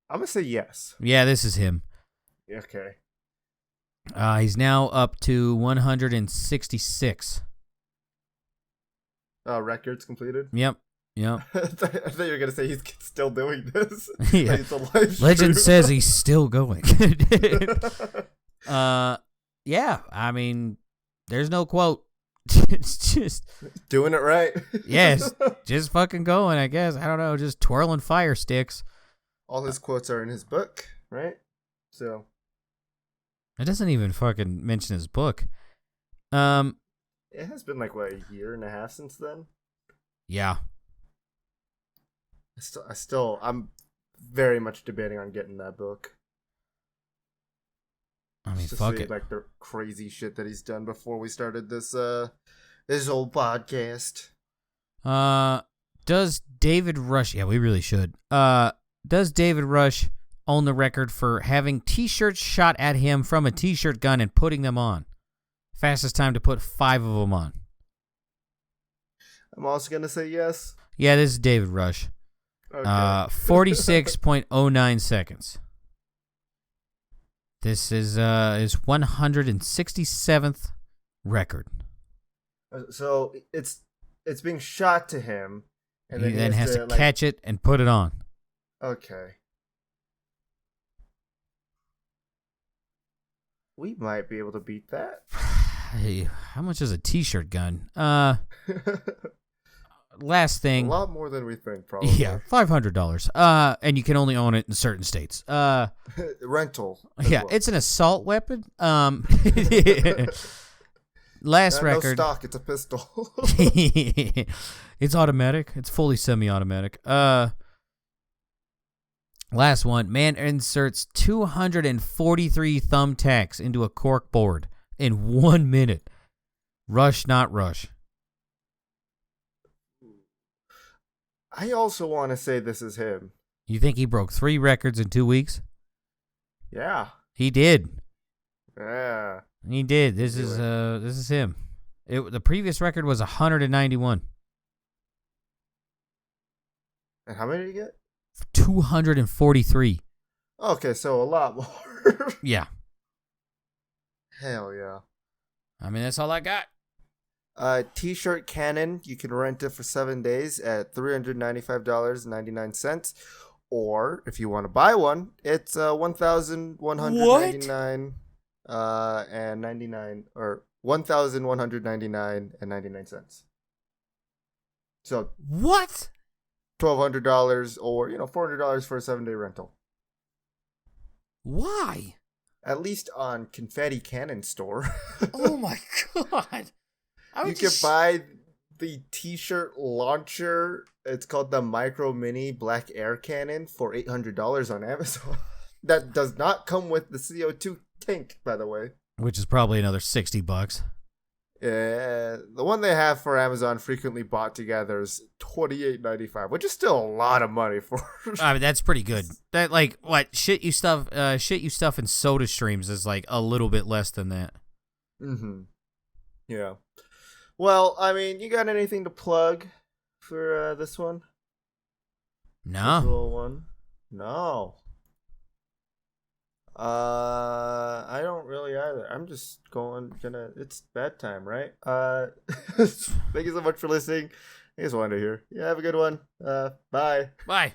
Speaker 1: I'm gonna say yes.
Speaker 2: Yeah, this is him.
Speaker 1: Okay.
Speaker 2: He's now up to 166.
Speaker 1: Records completed?
Speaker 2: Yep.
Speaker 1: I thought you were going to say he's still doing this.
Speaker 2: Yeah.
Speaker 1: He's a live
Speaker 2: Legend
Speaker 1: stream.
Speaker 2: says he's still going. Yeah, I mean, there's no quote. It's just
Speaker 1: doing it right.
Speaker 2: Yes, just fucking going, I guess. I don't know, just twirling fire sticks.
Speaker 1: All his quotes are in his book, right? So
Speaker 2: it doesn't even fucking mention his book.
Speaker 1: It has been like what, a year and a half since then?
Speaker 2: Yeah.
Speaker 1: I'm very much debating on getting that book.
Speaker 2: I mean,
Speaker 1: to
Speaker 2: fuck
Speaker 1: see,
Speaker 2: it.
Speaker 1: Like the crazy shit that he's done before we started this whole podcast.
Speaker 2: Does David Rush? Yeah, we really should. Does David Rush own the record for having T-shirts shot at him from a T-shirt gun and putting them on? Fastest time to put 5 of them on.
Speaker 1: I'm also gonna say yes.
Speaker 2: Yeah, this is David Rush.
Speaker 1: Okay.
Speaker 2: 46.09 seconds. This is his 167th record.
Speaker 1: So it's being shot to him, and
Speaker 2: He then has to
Speaker 1: like,
Speaker 2: catch it and put it on.
Speaker 1: Okay. We might be able to beat that.
Speaker 2: Hey, how much is a T-shirt gun? Last thing.
Speaker 1: A lot more than we think, probably.
Speaker 2: Yeah, $500. And you can only own it in certain states.
Speaker 1: Rental.
Speaker 2: Yeah,
Speaker 1: well.
Speaker 2: it's an assault weapon. Last record.
Speaker 1: No stock. It's a pistol.
Speaker 2: It's automatic. It's fully semi-automatic. Last one. Man inserts 243 thumbtacks into a cork board in 1 minute. Rush, not Rush.
Speaker 1: I also want to say this is him.
Speaker 2: You think he broke 3 records in 2 weeks?
Speaker 1: Yeah.
Speaker 2: He did.
Speaker 1: Yeah.
Speaker 2: He did. This is him. The previous record was 191.
Speaker 1: And how many did you get?
Speaker 2: 243.
Speaker 1: Okay, so a lot more.
Speaker 2: Yeah.
Speaker 1: Hell yeah.
Speaker 2: I mean, that's all I got.
Speaker 1: T-shirt cannon. You can rent it for 7 days at $395.99. Or if you want to buy one, it's $1,199 and 99 or $1,199.99. So
Speaker 2: what?
Speaker 1: $1,200 or $400 for a 7-day rental.
Speaker 2: Why?
Speaker 1: At least on Confetti Cannon store.
Speaker 2: Oh my god!
Speaker 1: You can buy the T-shirt launcher. It's called the Micro Mini Black Air Cannon for $800 on Amazon. That does not come with the CO2 tank, by the way.
Speaker 2: Which is probably another $60.
Speaker 1: Yeah, the one they have for Amazon frequently bought together is $28.95, which is still a lot of money for.
Speaker 2: I mean, that's pretty good. That shit you stuff in Soda Streams is like a little bit less than that.
Speaker 1: Mm-hmm. Yeah. Well, I mean, you got anything to plug for this one?
Speaker 2: No.
Speaker 1: This little one? No. I don't really either. I'm just it's bedtime, right? Thank you so much for listening. I just wanted to hear. Yeah, have a good one. Bye.
Speaker 2: Bye.